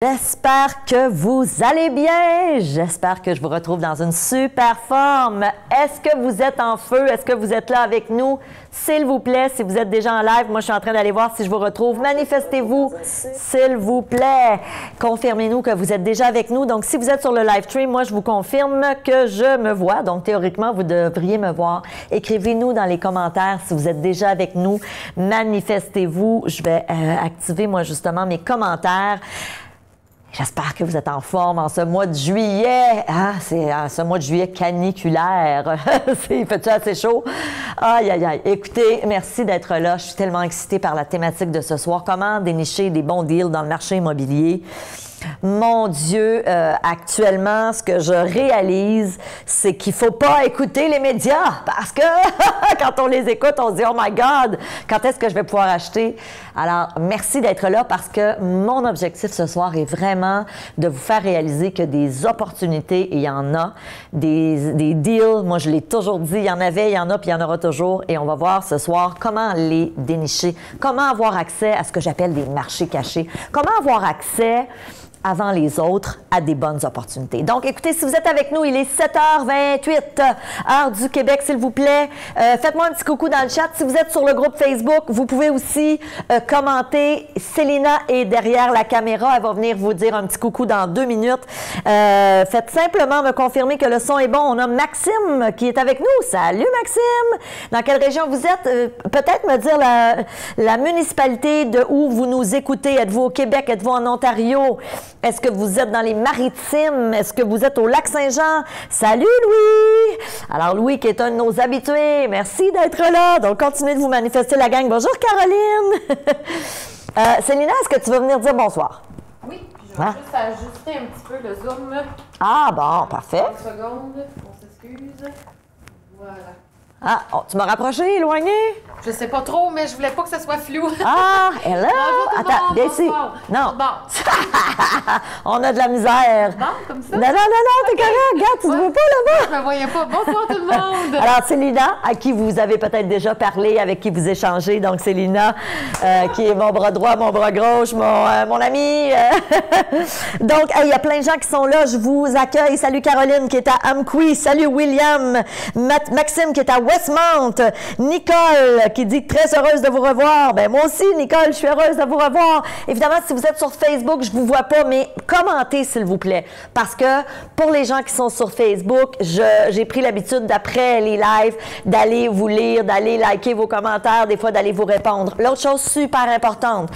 J'espère que vous allez bien. J'espère que je vous retrouve dans une super forme. Est-ce que vous êtes en feu? Est-ce que vous êtes là avec nous? S'il vous plaît, si vous êtes déjà en live, moi je suis en train d'aller voir si je vous retrouve. Manifestez-vous, s'il vous plaît. Confirmez-nous que vous êtes déjà avec nous. Donc, si vous êtes sur le live stream, moi je vous confirme que je me vois. Donc, théoriquement, vous devriez me voir. Écrivez-nous dans les commentaires si vous êtes déjà avec nous. Manifestez-vous. Je vais activer, moi, justement, mes commentaires. J'espère que vous êtes en forme en ce mois de juillet. Ah, c'est ce mois de juillet caniculaire. Il fait-tu assez chaud? Aïe, aïe, aïe. Écoutez, merci d'être là. Je suis tellement excitée par la thématique de ce soir. Comment dénicher des bons deals dans le marché immobilier? Mon Dieu, actuellement, ce que je réalise, c'est qu'il ne faut pas écouter les médias parce que quand on les écoute, on se dit « Oh my God, quand est-ce que je vais pouvoir acheter? » Alors, merci d'être là parce que mon objectif ce soir est vraiment de vous faire réaliser que des opportunités, et il y en a, des deals, moi je l'ai toujours dit, il y en avait, il y en a, puis il y en aura toujours, et on va voir ce soir comment les dénicher, comment avoir accès à ce que j'appelle des marchés cachés, comment avoir accès avant les autres, à des bonnes opportunités. Donc, écoutez, si vous êtes avec nous, il est 7h28, heure du Québec, s'il vous plaît. Faites-moi un petit coucou dans le chat. Si vous êtes sur le groupe Facebook, vous pouvez aussi commenter. Célina est derrière la caméra. Elle va venir vous dire un petit coucou dans 2 minutes. Faites simplement me confirmer que le son est bon. On a Maxime qui est avec nous. Salut, Maxime! Dans quelle région vous êtes? Peut-être me dire la municipalité de où vous nous écoutez. Êtes-vous au Québec? Êtes-vous en Ontario? Est-ce que vous êtes dans les Maritimes? Est-ce que vous êtes au Lac-Saint-Jean? Salut Louis! Alors Louis qui est un de nos habitués, merci d'être là. Donc continuez de vous manifester la gang. Bonjour Caroline! Célina, est-ce que tu veux venir dire bonsoir? Oui, puis je vais juste ajuster un petit peu le zoom. Ah bon, parfait. 30 secondes, on s'excuse. Voilà. Ah, oh, tu m'as rapproché, éloigné? Je sais pas trop, mais je voulais pas que ça soit flou. Ah, hello! Attends, viens ici. Non. Bon. On a de la misère. Bon, comme ça? Non, t'es correct. Regarde, tu ne veux pas là-bas. Je me voyais pas. Bonsoir tout le monde. Alors, Célina, à qui vous avez peut-être déjà parlé, avec qui vous échangez. Donc, Célina, qui est mon bras droit, mon bras gauche, mon ami. Donc, il y a plein de gens qui sont là. Je vous accueille. Salut Caroline, qui est à Amqui. Salut William. Maxime, qui est à Westmount. Nicole, qui dit très heureuse de vous revoir. Ben moi aussi, Nicole, je suis heureuse de vous revoir. Évidemment, si vous êtes sur Facebook, je vous vois pas, mais commentez, s'il vous plaît. Parce que pour les gens qui sont sur Facebook, j'ai pris l'habitude, d'après les lives, d'aller vous lire, d'aller liker vos commentaires, des fois d'aller vous répondre. L'autre chose super importante,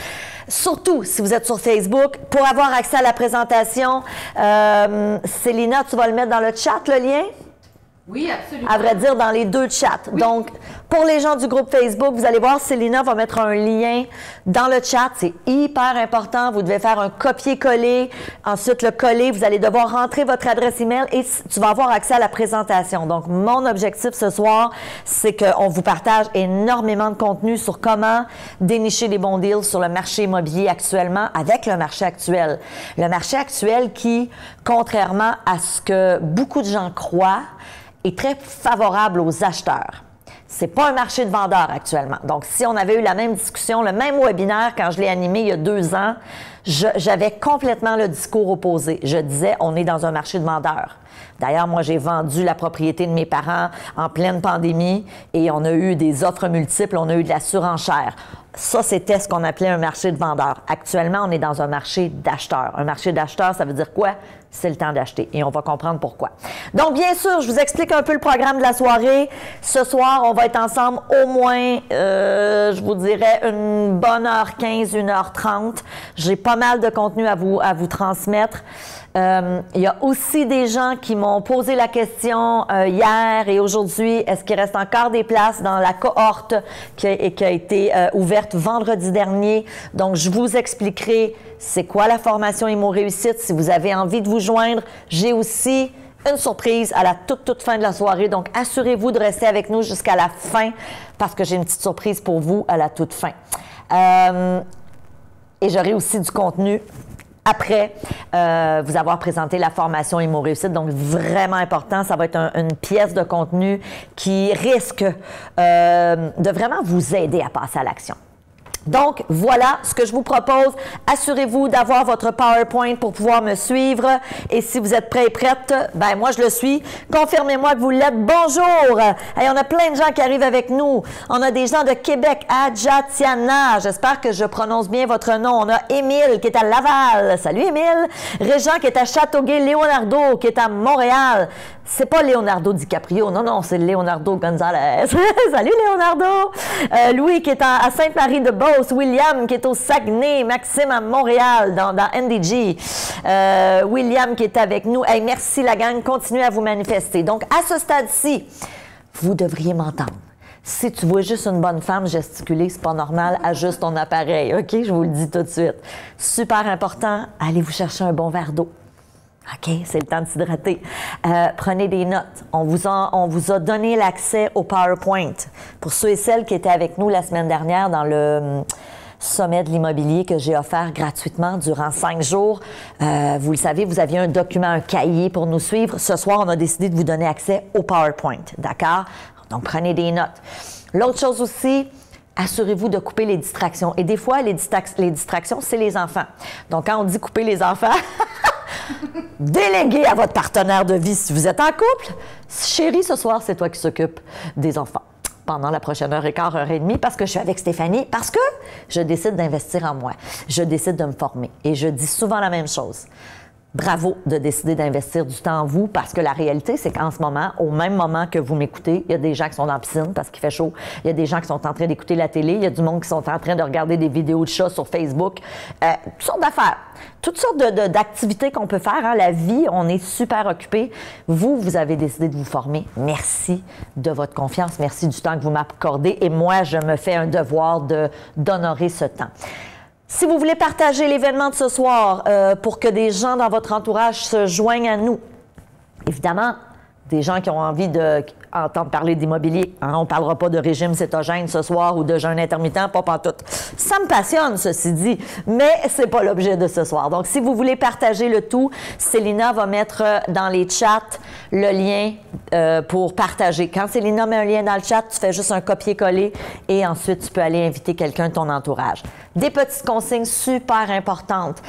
surtout si vous êtes sur Facebook, pour avoir accès à la présentation, Célina, tu vas le mettre dans le chat, le lien? Oui, absolument. À vrai dire, dans les 2 chats. Oui. Donc, pour les gens du groupe Facebook, vous allez voir, Célina va mettre un lien dans le chat. C'est hyper important. Vous devez faire un copier-coller. Ensuite, le coller. Vous allez devoir rentrer votre adresse email et tu vas avoir accès à la présentation. Donc, mon objectif ce soir, c'est qu'on vous partage énormément de contenu sur comment dénicher des bons deals sur le marché immobilier actuellement avec le marché actuel. Le marché actuel qui, contrairement à ce que beaucoup de gens croient, est très favorable aux acheteurs. C'est pas un marché de vendeurs actuellement. Donc, si on avait eu la même discussion, le même webinaire quand je l'ai animé il y a 2 ans, j'avais complètement le discours opposé. Je disais, on est dans un marché de vendeurs. D'ailleurs, moi, j'ai vendu la propriété de mes parents en pleine pandémie et on a eu des offres multiples, on a eu de la surenchère. Ça, c'était ce qu'on appelait un marché de vendeurs. Actuellement, on est dans un marché d'acheteurs. Un marché d'acheteurs, ça veut dire quoi? C'est le temps d'acheter et on va comprendre pourquoi. Donc, bien sûr, je vous explique un peu le programme de la soirée. Ce soir, on va être ensemble au moins, je vous dirais, une bonne heure 15, 1h30. J'ai pas mal de contenu à vous transmettre. Il y a aussi des gens qui m'ont posé la question hier et aujourd'hui, est-ce qu'il reste encore des places dans la cohorte qui a été ouverte vendredi dernier? Donc, je vous expliquerai c'est quoi la formation Immo Réussite. Si vous avez envie de vous joindre, j'ai aussi une surprise à la toute fin de la soirée. Donc, assurez-vous de rester avec nous jusqu'à la fin parce que j'ai une petite surprise pour vous à la toute fin. Et j'aurai aussi du contenu après vous avoir présenté la formation Immo Réussite. Donc, vraiment important, ça va être une pièce de contenu qui risque de vraiment vous aider à passer à l'action. Donc, voilà ce que je vous propose. Assurez-vous d'avoir votre PowerPoint pour pouvoir me suivre. Et si vous êtes prêts et prêtes, ben moi, je le suis. Confirmez-moi que vous l'êtes. Bonjour! Hey, on a plein de gens qui arrivent avec nous. On a des gens de Québec, Adjatiana. J'espère que je prononce bien votre nom. On a Émile qui est à Laval. Salut, Émile. Régent qui est à Châteauguay. Leonardo qui est à Montréal. C'est pas Leonardo DiCaprio. Non, non, c'est Leonardo Gonzalez. Salut, Leonardo. Louis qui est à Sainte-Marie-de-Beauce. William qui est au Saguenay. Maxime à Montréal, dans NDG. William qui est avec nous. Hey, merci, la gang. Continuez à vous manifester. Donc, à ce stade-ci, vous devriez m'entendre. Si tu vois juste une bonne femme gesticuler, c'est pas normal, ajuste ton appareil, OK? Je vous le dis tout de suite. Super important, allez vous chercher un bon verre d'eau. OK, c'est le temps de s'hydrater. Prenez des notes. On vous a donné l'accès au PowerPoint. Pour ceux et celles qui étaient avec nous la semaine dernière dans le sommet de l'immobilier que j'ai offert gratuitement durant 5 jours. Vous le savez, vous aviez un document, un cahier pour nous suivre. Ce soir, on a décidé de vous donner accès au PowerPoint. D'accord? Donc, prenez des notes. L'autre chose aussi, assurez-vous de couper les distractions. Et des fois, les distractions, c'est les enfants. Donc, quand on dit couper les enfants, déléguez à votre partenaire de vie si vous êtes en couple. Chérie, ce soir, c'est toi qui s'occupe des enfants pendant la prochaine heure et quart, heure et demie, parce que je suis avec Stéphanie, parce que je décide d'investir en moi. Je décide de me former. Et je dis souvent la même chose. Bravo de décider d'investir du temps en vous, parce que la réalité, c'est qu'en ce moment, au même moment que vous m'écoutez, il y a des gens qui sont dans la piscine parce qu'il fait chaud, il y a des gens qui sont en train d'écouter la télé, il y a du monde qui sont en train de regarder des vidéos de chats sur Facebook, toutes sortes d'affaires, toutes sortes d'activités qu'on peut faire. Hein. La vie, on est super occupé. Vous avez décidé de vous former. Merci de votre confiance, merci du temps que vous m'accordez, et moi, je me fais un devoir d'honorer ce temps. Si vous voulez partager l'événement de ce soir pour que des gens dans votre entourage se joignent à nous, évidemment, des gens qui ont envie d'entendre parler d'immobilier. Hein, on ne parlera pas de régime cétogène ce soir ou de jeûne intermittent, pas pantoute. Ça me passionne, ceci dit, mais ce n'est pas l'objet de ce soir. Donc, si vous voulez partager le tout, Célina va mettre dans les chats le lien pour partager. Quand Célina met un lien dans le chat, tu fais juste un copier-coller et ensuite, tu peux aller inviter quelqu'un de ton entourage. Des petites consignes super importantes.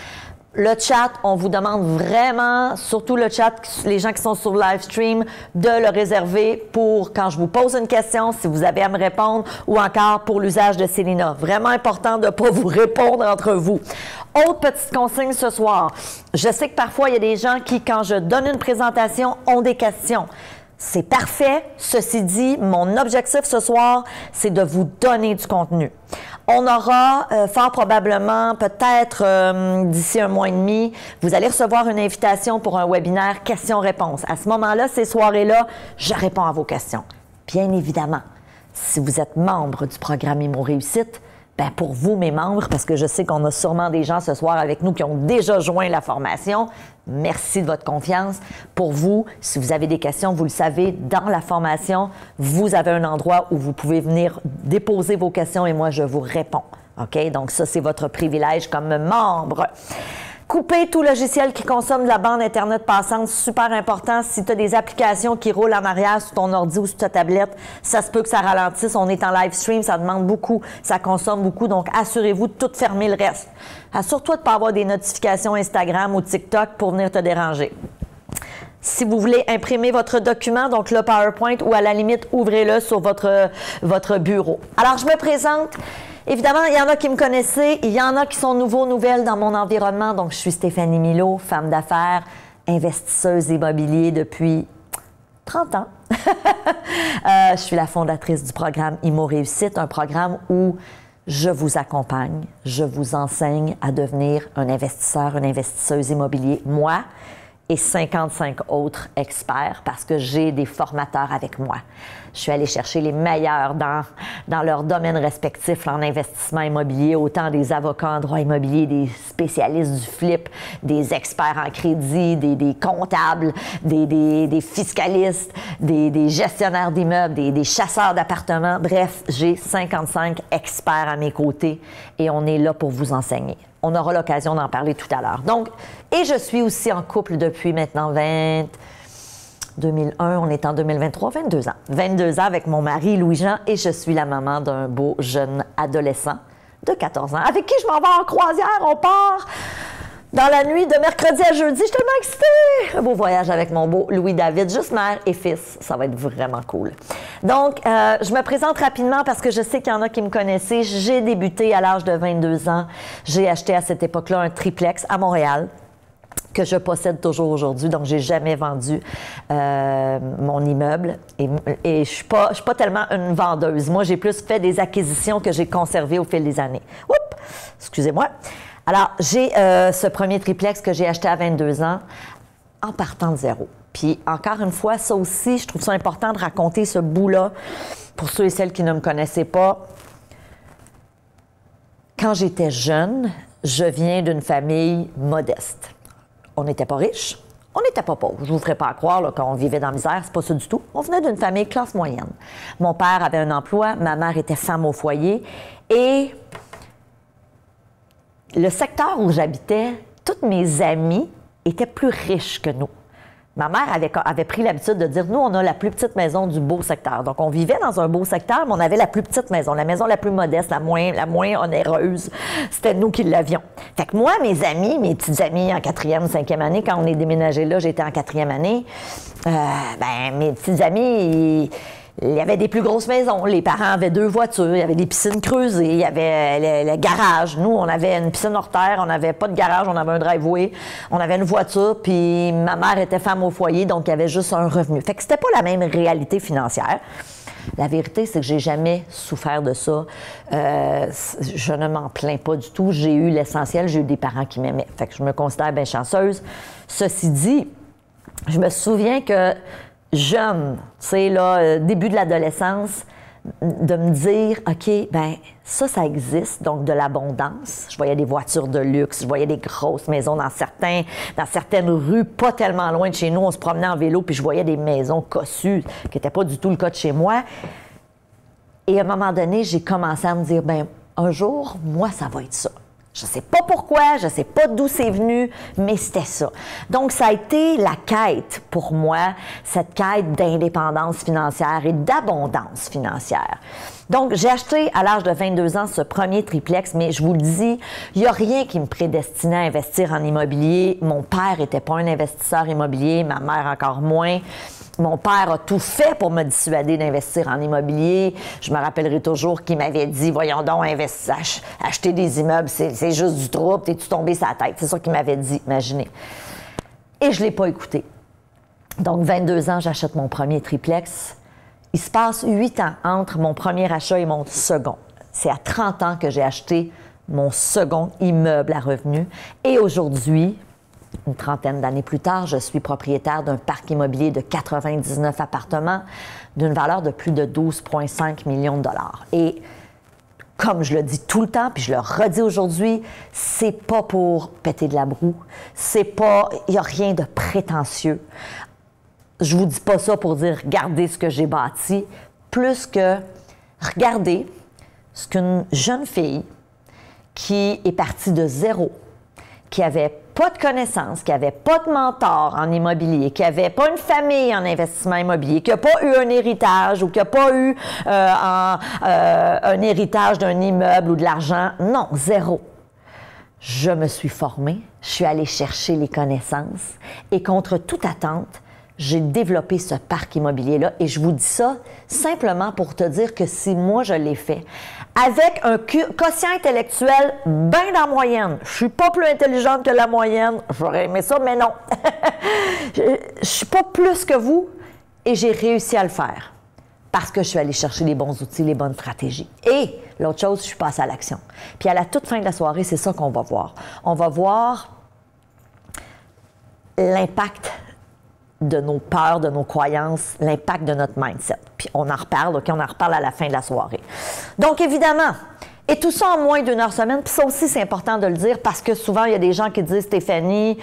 Le chat, on vous demande vraiment, surtout le chat, les gens qui sont sur le live stream, de le réserver pour quand je vous pose une question, si vous avez à me répondre, ou encore pour l'usage de Célina. Vraiment important de ne pas vous répondre entre vous. Autre petite consigne ce soir. Je sais que parfois, il y a des gens qui, quand je donne une présentation, ont des questions. C'est parfait. Ceci dit, mon objectif ce soir, c'est de vous donner du contenu. On aura fort probablement, peut-être d'ici 1 mois et demi, vous allez recevoir une invitation pour un webinaire questions-réponses. À ce moment-là, ces soirées-là, je réponds à vos questions. Bien évidemment, si vous êtes membre du programme Immo Réussite, ben pour vous, mes membres, parce que je sais qu'on a sûrement des gens ce soir avec nous qui ont déjà joint la formation, merci de votre confiance. Pour vous, si vous avez des questions, vous le savez, dans la formation, vous avez un endroit où vous pouvez venir déposer vos questions et moi, je vous réponds. OK? Donc ça, c'est votre privilège comme membre. Couper tout logiciel qui consomme de la bande Internet passante, super important. Si tu as des applications qui roulent en arrière sur ton ordi ou sur ta tablette, ça se peut que ça ralentisse. On est en live stream, ça demande beaucoup, ça consomme beaucoup. Donc, assurez-vous de tout fermer le reste. Assure-toi de ne pas avoir des notifications Instagram ou TikTok pour venir te déranger. Si vous voulez imprimer votre document, donc le PowerPoint, ou à la limite, ouvrez-le sur votre bureau. Alors, je me présente. Évidemment, il y en a qui me connaissaient, il y en a qui sont nouvelles dans mon environnement. Donc, je suis Stéphanie Milot, femme d'affaires, investisseuse immobilier depuis 30 ans. Je suis la fondatrice du programme Immo Réussite, un programme où je vous accompagne, je vous enseigne à devenir un investisseur, une investisseuse immobilier. Moi et 55 autres experts parce que j'ai des formateurs avec moi. Je suis allée chercher les meilleurs dans leur domaine respectif en investissement immobilier, autant des avocats en droit immobilier, des spécialistes du flip, des experts en crédit, des comptables, des fiscalistes, des gestionnaires d'immeubles, des chasseurs d'appartements. Bref, j'ai 55 experts à mes côtés et on est là pour vous enseigner. On aura l'occasion d'en parler tout à l'heure. Donc, et je suis aussi en couple depuis maintenant 2001, on est en 2023, 22 ans. 22 ans avec mon mari Louis-Jean et je suis la maman d'un beau jeune adolescent de 14 ans, avec qui je m'en vais en croisière. On part dans la nuit de mercredi à jeudi. Je suis tellement excitée! Un beau voyage avec mon beau Louis-David, juste mère et fils. Ça va être vraiment cool. Donc, je me présente rapidement parce que je sais qu'il y en a qui me connaissaient. J'ai débuté à l'âge de 22 ans. J'ai acheté à cette époque-là un triplex à Montréal que je possède toujours aujourd'hui. Donc, j'ai jamais vendu mon immeuble. Et je suis pas tellement une vendeuse. Moi, j'ai plus fait des acquisitions que j'ai conservées au fil des années. Oups! Excusez-moi. Alors, j'ai ce premier triplex que j'ai acheté à 22 ans en partant de zéro. Puis, encore une fois, ça aussi, je trouve ça important de raconter ce bout-là pour ceux et celles qui ne me connaissaient pas. Quand j'étais jeune, je viens d'une famille modeste. On n'était pas riches, on n'était pas pauvres. Je ne vous ferai pas à croire là, qu'on vivait dans la misère, c'est pas ça du tout. On venait d'une famille classe moyenne. Mon père avait un emploi, ma mère était femme au foyer et le secteur où j'habitais, toutes mes amies étaient plus riches que nous. Ma mère avait pris l'habitude de dire, nous, on a la plus petite maison du beau secteur. Donc, on vivait dans un beau secteur, mais on avait la plus petite maison, la maison la plus modeste, la moins onéreuse. C'était nous qui l'avions. Fait que moi, mes amis, mes petites amies en 4e, 5e année, quand on est déménagé là, j'étais en 4e année, mes petites amies, il y avait des plus grosses maisons. Les parents avaient 2 voitures, il y avait des piscines creusées, il y avait le garage. Nous, on avait une piscine hors terre, on n'avait pas de garage, on avait un driveway, on avait une voiture, puis ma mère était femme au foyer, donc il y avait juste un revenu. Fait que c'était pas la même réalité financière. La vérité, c'est que j'ai jamais souffert de ça. Je ne m'en plains pas du tout. J'ai eu l'essentiel, j'ai eu des parents qui m'aimaient. Fait que je me considère bien chanceuse. Ceci dit, je me souviens que jeune, tu sais, là, début de l'adolescence, de me dire, OK, ben ça existe, donc de l'abondance. Je voyais des voitures de luxe, je voyais des grosses maisons dans certaines rues, pas tellement loin de chez nous. On se promenait en vélo, puis je voyais des maisons cossues, qui n'étaient pas du tout le cas de chez moi. Et à un moment donné, j'ai commencé à me dire, ben un jour, moi, ça va être ça. Je ne sais pas pourquoi, je ne sais pas d'où c'est venu, mais c'était ça. Donc, ça a été la quête pour moi, cette quête d'indépendance financière et d'abondance financière. Donc, j'ai acheté à l'âge de 22 ans ce premier triplex, mais je vous le dis, il n'y a rien qui me prédestinait à investir en immobilier. Mon père n'était pas un investisseur immobilier, ma mère encore moins. Mon père a tout fait pour me dissuader d'investir en immobilier. Je me rappellerai toujours qu'il m'avait dit, voyons donc, acheter des immeubles, c'est juste du trouble, t'es-tu tombé sur la tête? C'est ça qu'il m'avait dit, imaginez. Et je ne l'ai pas écouté. Donc, 22 ans, j'achète mon premier triplex. Il se passe 8 ans entre mon premier achat et mon second. C'est à 30 ans que j'ai acheté mon second immeuble à revenu. Et aujourd'hui, une trentaine d'années plus tard, je suis propriétaire d'un parc immobilier de 99 appartements d'une valeur de plus de 12,5 millions de dollars. Et comme je le dis tout le temps, puis je le redis aujourd'hui, c'est pas pour péter de la broue, il n'y a rien de prétentieux. Je vous dis pas ça pour dire « regardez ce que j'ai bâti », plus que « regardez ce qu'une jeune fille qui est partie de zéro, qui avait pas de connaissances, qui n'avait pas de mentor en immobilier, qui n'avait pas une famille en investissement immobilier, qui n'a pas eu un héritage ou qui n'a pas eu un héritage d'un immeuble ou de l'argent. Non, zéro. Je me suis formée, je suis allée chercher les connaissances et contre toute attente, j'ai développé ce parc immobilier-là et je vous dis ça simplement pour te dire que si moi je l'ai fait, avec un quotient intellectuel bien dans la moyenne, je suis pas plus intelligente que la moyenne, j'aurais aimé ça, mais non. Je suis pas plus que vous et j'ai réussi à le faire parce que je suis allée chercher les bons outils, les bonnes stratégies. Et l'autre chose, je suis passée à l'action. Puis à la toute fin de la soirée, c'est ça qu'on va voir. On va voir l'impact de nos peurs, de nos croyances, l'impact de notre mindset. Puis on en reparle, OK? On en reparle à la fin de la soirée. Donc, évidemment, et tout ça en moins d'1 heure semaine, puis ça aussi, c'est important de le dire parce que souvent, il y a des gens qui disent « Stéphanie,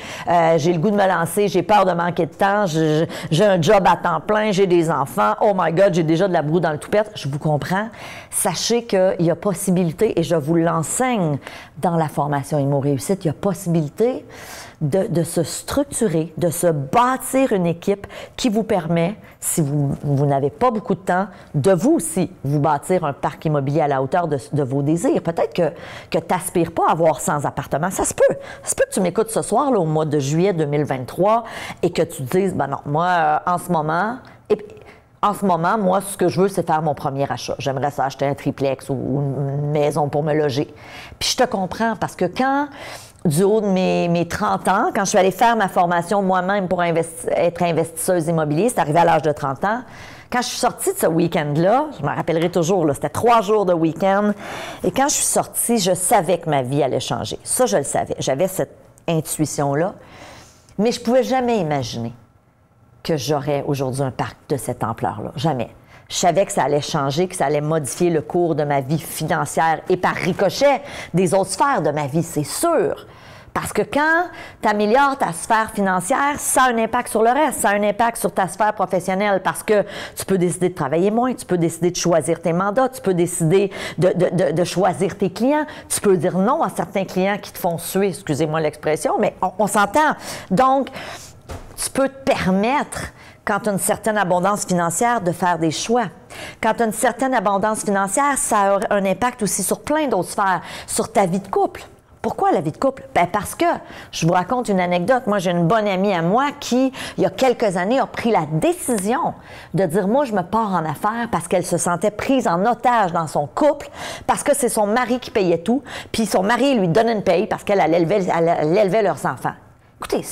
j'ai le goût de me lancer, j'ai peur de manquer de temps, j'ai un job à temps plein, j'ai des enfants, oh my God, j'ai déjà de la broue dans le toupette. » Je vous comprends. Sachez qu'il y a possibilité, et je vous l'enseigne dans la formation Immo Réussite, il y a possibilité de se structurer, de se bâtir une équipe qui vous permet, si vous n'avez pas beaucoup de temps, de vous aussi vous bâtir un parc immobilier à la hauteur de vos désirs. Peut-être que tu n'aspires pas à avoir 100 appartements. Ça se peut. Ça se peut que tu m'écoutes ce soir, là, au mois de juillet 2023, et que tu te dises, ben non, moi, en ce moment, moi, ce que je veux, c'est faire mon premier achat. J'aimerais ça acheter un triplex ou une maison pour me loger. Puis je te comprends, parce que quand, du haut de mes 30 ans, quand je suis allée faire ma formation moi-même pour être investisseuse immobilière, c'est arrivé à l'âge de 30 ans, quand je suis sortie de ce week-end-là, je me rappellerai toujours, là, c'était 3 jours de week-end, et quand je suis sortie, je savais que ma vie allait changer. Ça, je le savais. J'avais cette intuition-là, mais je ne pouvais jamais imaginer que j'aurais aujourd'hui un parc de cette ampleur-là. Jamais. Je savais que ça allait changer, que ça allait modifier le cours de ma vie financière et par ricochet des autres sphères de ma vie, c'est sûr. Parce que quand tu améliores ta sphère financière, ça a un impact sur le reste, ça a un impact sur ta sphère professionnelle parce que tu peux décider de travailler moins, tu peux décider de choisir tes mandats, tu peux décider de choisir tes clients, tu peux dire non à certains clients qui te font suer, excusez-moi l'expression, mais on s'entend. Donc, tu peux te permettre, quand tu as une certaine abondance financière, de faire des choix. Quand tu as une certaine abondance financière, ça a un impact aussi sur plein d'autres sphères, sur ta vie de couple. Pourquoi la vie de couple? Bien parce que, je vous raconte une anecdote, moi j'ai une bonne amie à moi qui, il y a quelques années, a pris la décision de dire, moi je me pars en affaires parce qu'elle se sentait prise en otage dans son couple, parce que c'est son mari qui payait tout, puis son mari lui donnait une paye parce qu'elle élevait leurs enfants. Écoutez,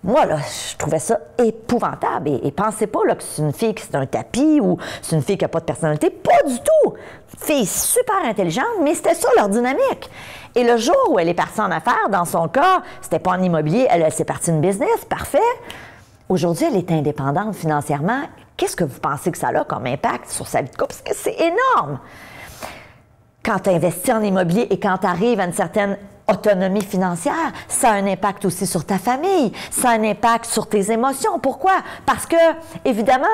moi, là, je trouvais ça épouvantable. Et pensez pas là, que c'est une fille qui c'est un tapis ou c'est une fille qui n'a pas de personnalité. Pas du tout! Une fille super intelligente, mais c'était ça leur dynamique. Et le jour où elle est partie en affaires, dans son cas, c'était pas en immobilier, elle s'est partie d'une business, parfait. Aujourd'hui, elle est indépendante financièrement. Qu'est-ce que vous pensez que ça a comme impact sur sa vie de couple? Parce que c'est énorme! Quand tu investis en immobilier et quand tu arrives à une certaine autonomie financière, ça a un impact aussi sur ta famille, ça a un impact sur tes émotions. Pourquoi? Parce que, évidemment,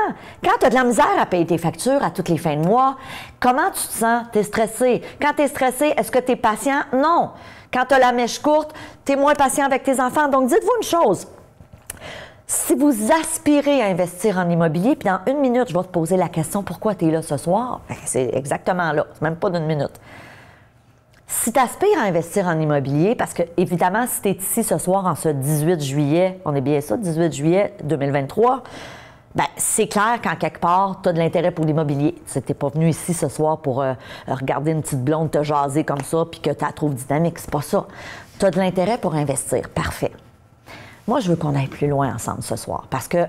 quand tu as de la misère à payer tes factures à toutes les fins de mois, comment tu te sens? Tu es stressé. Quand tu es stressé, est-ce que tu es patient? Non. Quand tu as la mèche courte, tu es moins patient avec tes enfants. Donc, dites-vous une chose. Si vous aspirez à investir en immobilier, puis dans 1 minute, je vais te poser la question, pourquoi tu es là ce soir? C'est exactement là, c'est même pas d'1 minute. Si tu aspires à investir en immobilier, parce que, évidemment, si tu es ici ce soir en ce 18 juillet, on est bien ça, 18 juillet 2023, bien, c'est clair qu'en quelque part, tu as de l'intérêt pour l'immobilier. Tu n'es pas venu ici ce soir pour regarder une petite blonde te jaser comme ça, puis que tu la trouves dynamique, c'est pas ça. Tu as de l'intérêt pour investir, parfait. Moi, je veux qu'on aille plus loin ensemble ce soir, parce que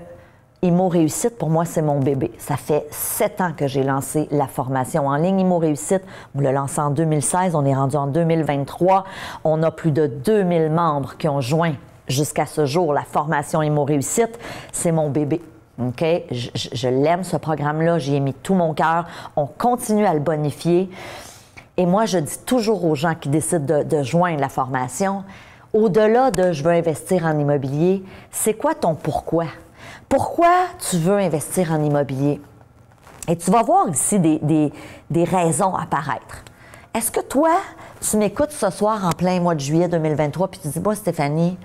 Immo Réussite, pour moi, c'est mon bébé. Ça fait 7 ans que j'ai lancé la formation en ligne Immo Réussite. On l'a lancé en 2016, on est rendu en 2023. On a plus de 2000 membres qui ont joint jusqu'à ce jour la formation Immo Réussite. C'est mon bébé. OK? Je l'aime, ce programme-là. J'y ai mis tout mon cœur. On continue à le bonifier. Et moi, je dis toujours aux gens qui décident de joindre la formation, au-delà de « je veux investir en immobilier », c'est quoi ton pourquoi? Pourquoi tu veux investir en immobilier? Et tu vas voir ici des raisons apparaître. Est-ce que toi, tu m'écoutes ce soir en plein mois de juillet 2023 puis tu dis, moi, Stéphanie,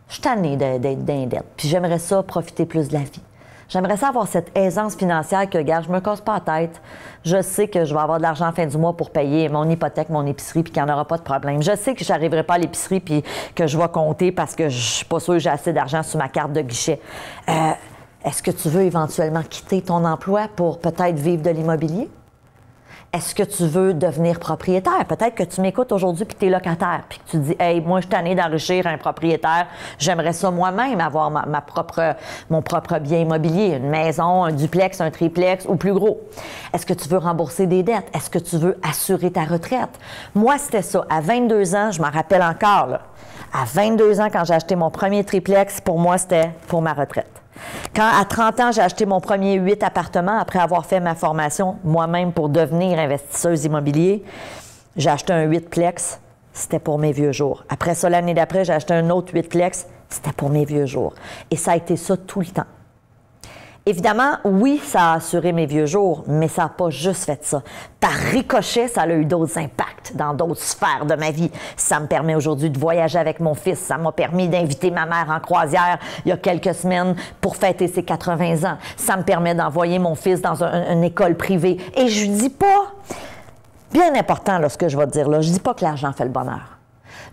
je suis tannée d'être dans dette, puis j'aimerais ça profiter plus de la vie. J'aimerais ça avoir cette aisance financière que, regarde, je me casse pas la tête. Je sais que je vais avoir de l'argent à la fin du mois pour payer mon hypothèque, mon épicerie, puis qu'il n'y en aura pas de problème. Je sais que je n'arriverai pas à l'épicerie puis que je vais compter parce que je suis pas sûre que j'ai assez d'argent sur ma carte de guichet. Est-ce que tu veux éventuellement quitter ton emploi pour peut-être vivre de l'immobilier? Est-ce que tu veux devenir propriétaire? Peut-être que tu m'écoutes aujourd'hui puis que tu es locataire puis que tu te dis « Hey, moi, je suis tannée d'enrichir un propriétaire. J'aimerais ça moi-même avoir mon propre bien immobilier, une maison, un duplex, un triplex ou plus gros. » Est-ce que tu veux rembourser des dettes? Est-ce que tu veux assurer ta retraite? Moi, c'était ça. À 22 ans, je m'en rappelle encore, là. À 22 ans, quand j'ai acheté mon premier triplex, pour moi, c'était pour ma retraite. Quand, à 30 ans, j'ai acheté mon premier 8 appartements après avoir fait ma formation moi-même pour devenir investisseuse immobilier, j'ai acheté un 8plex, c'était pour mes vieux jours. Après ça, l'année d'après, j'ai acheté un autre 8plex, c'était pour mes vieux jours. Et ça a été ça tout le temps. Évidemment, oui, ça a assuré mes vieux jours, mais ça n'a pas juste fait ça. Par ricochet, ça a eu d'autres impacts dans d'autres sphères de ma vie. Ça me permet aujourd'hui de voyager avec mon fils. Ça m'a permis d'inviter ma mère en croisière il y a quelques semaines pour fêter ses 80 ans. Ça me permet d'envoyer mon fils dans une école privée. Et je dis pas, bien important là, ce que je vais te dire là, je dis pas que l'argent fait le bonheur.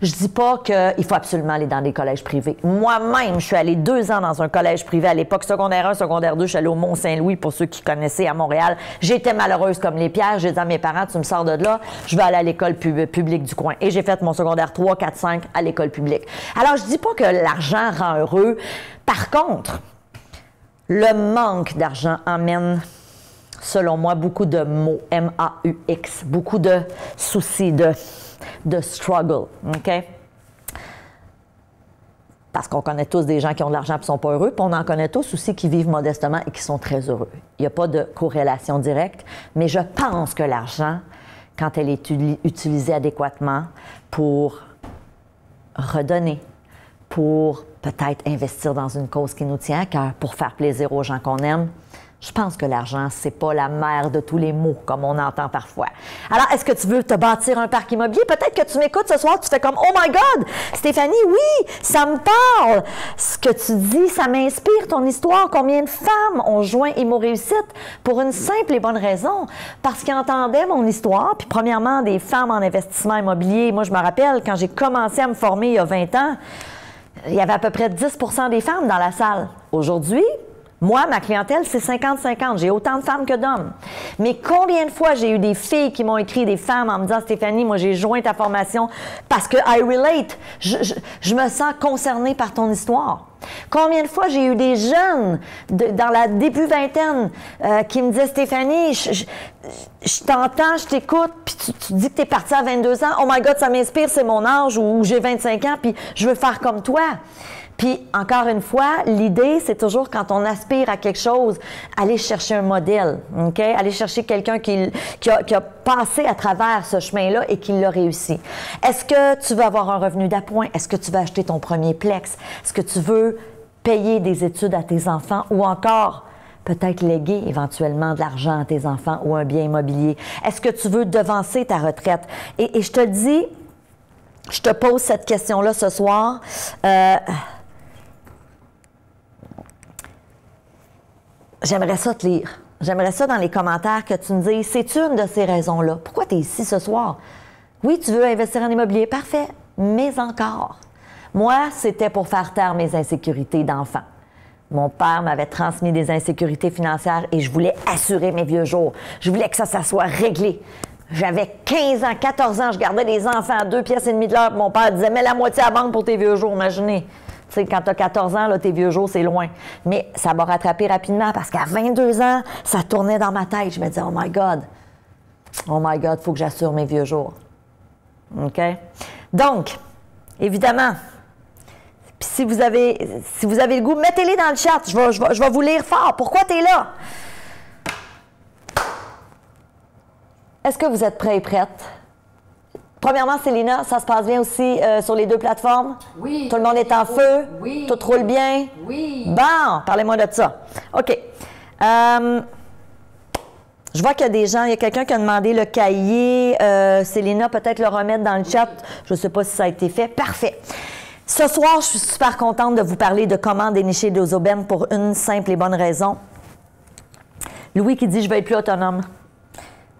Je dis pas qu'il faut absolument aller dans des collèges privés. Moi-même, je suis allée 2 ans dans un collège privé à l'époque, secondaire 1, secondaire 2, je suis allée au Mont-Saint-Louis, pour ceux qui connaissaient à Montréal. J'étais malheureuse comme les pierres. J'ai dit à mes parents, tu me sors de là, je vais aller à l'école publique du coin. Et j'ai fait mon secondaire 3, 4, 5 à l'école publique. Alors, je dis pas que l'argent rend heureux. Par contre, le manque d'argent amène, selon moi, beaucoup de maux, M-A-U-X, beaucoup de soucis, de struggle, OK? Parce qu'on connaît tous des gens qui ont de l'argent et qui ne sont pas heureux, puis on en connaît tous aussi qui vivent modestement et qui sont très heureux. Il n'y a pas de corrélation directe, mais je pense que l'argent, quand elle est utilisée adéquatement pour redonner, pour peut-être investir dans une cause qui nous tient à cœur, pour faire plaisir aux gens qu'on aime, je pense que l'argent, c'est pas la mère de tous les maux, comme on entend parfois. Alors, est-ce que tu veux te bâtir un parc immobilier? Peut-être que tu m'écoutes ce soir, tu fais comme « Oh my God! Stéphanie, oui, ça me parle! Ce que tu dis, ça m'inspire, ton histoire. Combien de femmes ont joint Immo Réussite pour une simple et bonne raison? Parce qu'ils entendaient mon histoire. Puis premièrement, des femmes en investissement immobilier. Moi, je me rappelle, quand j'ai commencé à me former il y a 20 ans, il y avait à peu près 10 des femmes dans la salle. Aujourd'hui, moi, ma clientèle, c'est 50-50. J'ai autant de femmes que d'hommes. Mais combien de fois j'ai eu des filles qui m'ont écrit, des femmes, en me disant « Stéphanie, moi, j'ai joint ta formation parce que I relate. Je me sens concernée par ton histoire. » Combien de fois j'ai eu des jeunes dans la début vingtaine qui me disaient « Stéphanie, je t'entends, je t'écoute, puis tu dis que tu es partie à 22 ans. Oh my God, ça m'inspire, c'est mon âge, ou j'ai 25 ans, puis je veux faire comme toi. » Puis, encore une fois, l'idée, c'est toujours quand on aspire à quelque chose, aller chercher un modèle, OK? Aller chercher quelqu'un qui a passé à travers ce chemin-là et qui l'a réussi. Est-ce que tu veux avoir un revenu d'appoint? Est-ce que tu veux acheter ton premier plex? Est-ce que tu veux payer des études à tes enfants ou encore peut-être léguer éventuellement de l'argent à tes enfants ou un bien immobilier? Est-ce que tu veux devancer ta retraite? Et je te dis, je te pose cette question-là ce soir. J'aimerais ça te lire. J'aimerais ça dans les commentaires que tu me dises, c'est une de ces raisons-là. Pourquoi tu es ici ce soir? Oui, tu veux investir en immobilier, parfait, mais encore. Moi, c'était pour faire taire mes insécurités d'enfant. Mon père m'avait transmis des insécurités financières et je voulais assurer mes vieux jours. Je voulais que ça soit réglé. J'avais 15 ans, 14 ans, je gardais des enfants à 2 pièces et demie de l'heure. Mon père disait, mets la moitié à banque pour tes vieux jours, imaginez. Tu sais, quand tu as 14 ans, là, tes vieux jours, c'est loin. Mais ça m'a rattrapé rapidement parce qu'à 22 ans, ça tournait dans ma tête. Je me disais, oh my God, il faut que j'assure mes vieux jours. OK? Donc, évidemment, si vous avez le goût, mettez-les dans le chat. Je vais vous lire fort. Pourquoi tu es là? Est-ce que vous êtes prêts et prêtes? Premièrement, Célina, ça se passe bien aussi sur les 2 plateformes? Oui. Tout le monde est en feu? Oui. Tout roule bien? Oui. Bon, parlez-moi de ça. OK. Je vois qu'il y a des gens, il y a quelqu'un qui a demandé le cahier. Célina, peut-être le remettre dans le chat. Je ne sais pas si ça a été fait. Parfait. Ce soir, je suis super contente de vous parler de comment dénicher des aubaines pour une simple et bonne raison. Louis qui dit « Je vais être plus autonome ».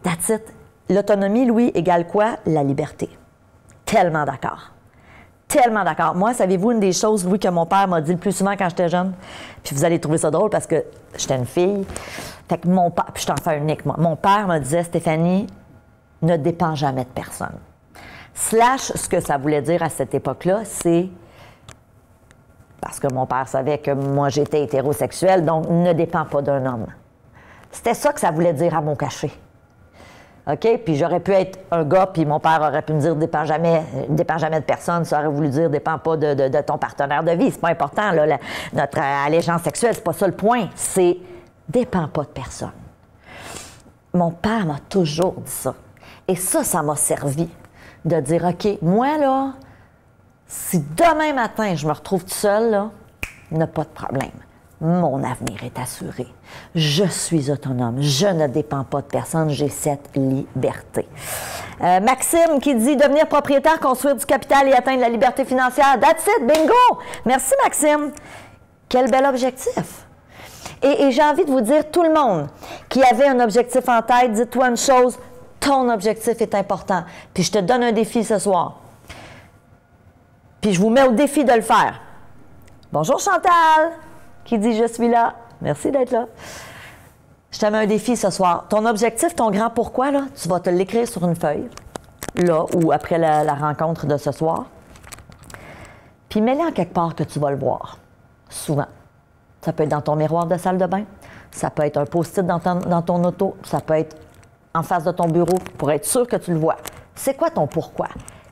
That's it. L'autonomie, Louis, égale quoi? La liberté. Tellement d'accord. Tellement d'accord. Moi, savez-vous, une des choses, Louis, que mon père m'a dit le plus souvent quand j'étais jeune, puis vous allez trouver ça drôle parce que j'étais une fille, fait que mon père, puis je suis enfant unique, moi, mon père me disait, Stéphanie, ne dépends jamais de personne. Slash, ce que ça voulait dire à cette époque-là, c'est, parce que mon père savait que moi, j'étais hétérosexuelle, donc ne dépends pas d'un homme. C'était ça que ça voulait dire à mon cachet. OK? Puis j'aurais pu être un gars, puis mon père aurait pu me dire dépends jamais de personne. Ça aurait voulu dire dépends pas de ton partenaire de vie. C'est pas important, là, notre allégeance sexuelle, c'est pas ça le point. C'est dépends pas de personne. Mon père m'a toujours dit ça. Et ça m'a servi de dire OK, moi, là, si demain matin je me retrouve tout seul, là, n'a pas de problème. mon avenir est assuré. Je suis autonome. Je ne dépends pas de personne. J'ai cette liberté. Maxime qui dit devenir propriétaire, construire du capital et atteindre la liberté financière. That's it, bingo! Merci Maxime. Quel bel objectif. Et j'ai envie de vous dire, tout le monde qui avait un objectif en tête, dites-toi une chose, ton objectif est important. Puis je te donne un défi ce soir. Puis je vous mets au défi de le faire. Bonjour Chantal, qui dit « Je suis là ». Merci d'être là. Je te mets un défi ce soir. Ton objectif, ton grand pourquoi, là, tu vas te l'écrire sur une feuille, là, ou après la rencontre de ce soir. Puis mets-le en quelque part que tu vas le voir, souvent. Ça peut être dans ton miroir de salle de bain, ça peut être un post-it dans ton auto, ça peut être en face de ton bureau pour être sûr que tu le vois. C'est quoi ton pourquoi?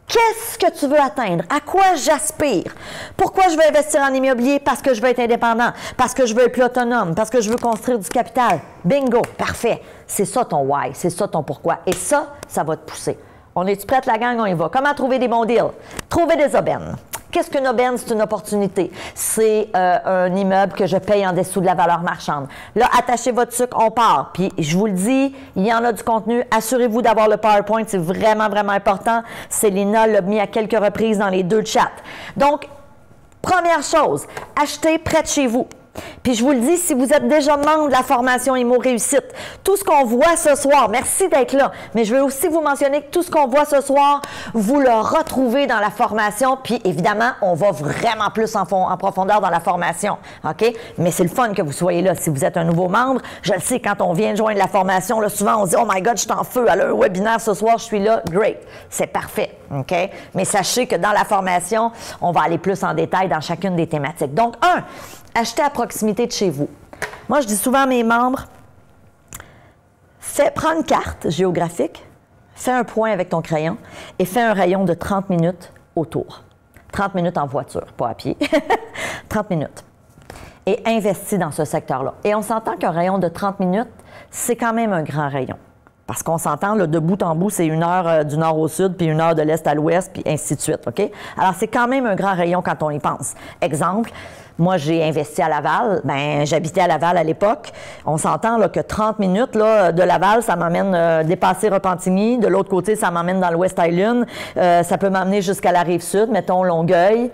Qu'est-ce que tu veux atteindre? À quoi j'aspire? Pourquoi je veux investir en immobilier? Parce que je veux être indépendant, parce que je veux être plus autonome, parce que je veux construire du capital. Bingo! Parfait! C'est ça ton why, c'est ça ton pourquoi. Et ça va te pousser. On est-tu prête, la gang? On y va. Comment trouver des bons deals? Trouver des aubaines. Qu'est-ce qu'une aubaine? C'est une opportunité. C'est un immeuble que je paye en dessous de la valeur marchande. Là, attachez votre sucre, on part. Puis, je vous le dis, il y en a du contenu. Assurez-vous d'avoir le PowerPoint. C'est vraiment, vraiment important. Célina l'a mis à quelques reprises dans les 2 chats. Donc, première chose, achetez près de chez vous. Puis je vous le dis, si vous êtes déjà membre de la formation Immo Réussite, tout ce qu'on voit ce soir, merci d'être là, mais je veux aussi vous mentionner que tout ce qu'on voit ce soir, vous le retrouvez dans la formation, puis évidemment, on va vraiment plus en profondeur dans la formation, OK? Mais c'est le fun que vous soyez là. Si vous êtes un nouveau membre, je le sais, quand on vient de joindre la formation, là, souvent on se dit « Oh my God, je suis en feu, elle a un webinaire ce soir, je suis là. » Great, c'est parfait, OK? Mais sachez que dans la formation, on va aller plus en détail dans chacune des thématiques. Donc, achetez à proximité de chez vous. Moi, je dis souvent à mes membres, prends une carte géographique, fais un point avec ton crayon et fais un rayon de 30 minutes autour. 30 minutes en voiture, pas à pied. 30 minutes. Et investis dans ce secteur-là. Et on s'entend qu'un rayon de 30 minutes, c'est quand même un grand rayon. Parce qu'on s'entend, là, de bout en bout, c'est 1 heure du nord au sud, puis 1 heure de l'est à l'ouest, puis ainsi de suite, OK? Alors, c'est quand même un grand rayon quand on y pense. Exemple, moi, j'ai investi à Laval. Bien, j'habitais à Laval à l'époque. On s'entend là, que 30 minutes là, de Laval, ça m'amène dépasser Repentigny. De l'autre côté, ça m'emmène dans le West Island. Ça peut m'amener jusqu'à la Rive-Sud, mettons Longueuil.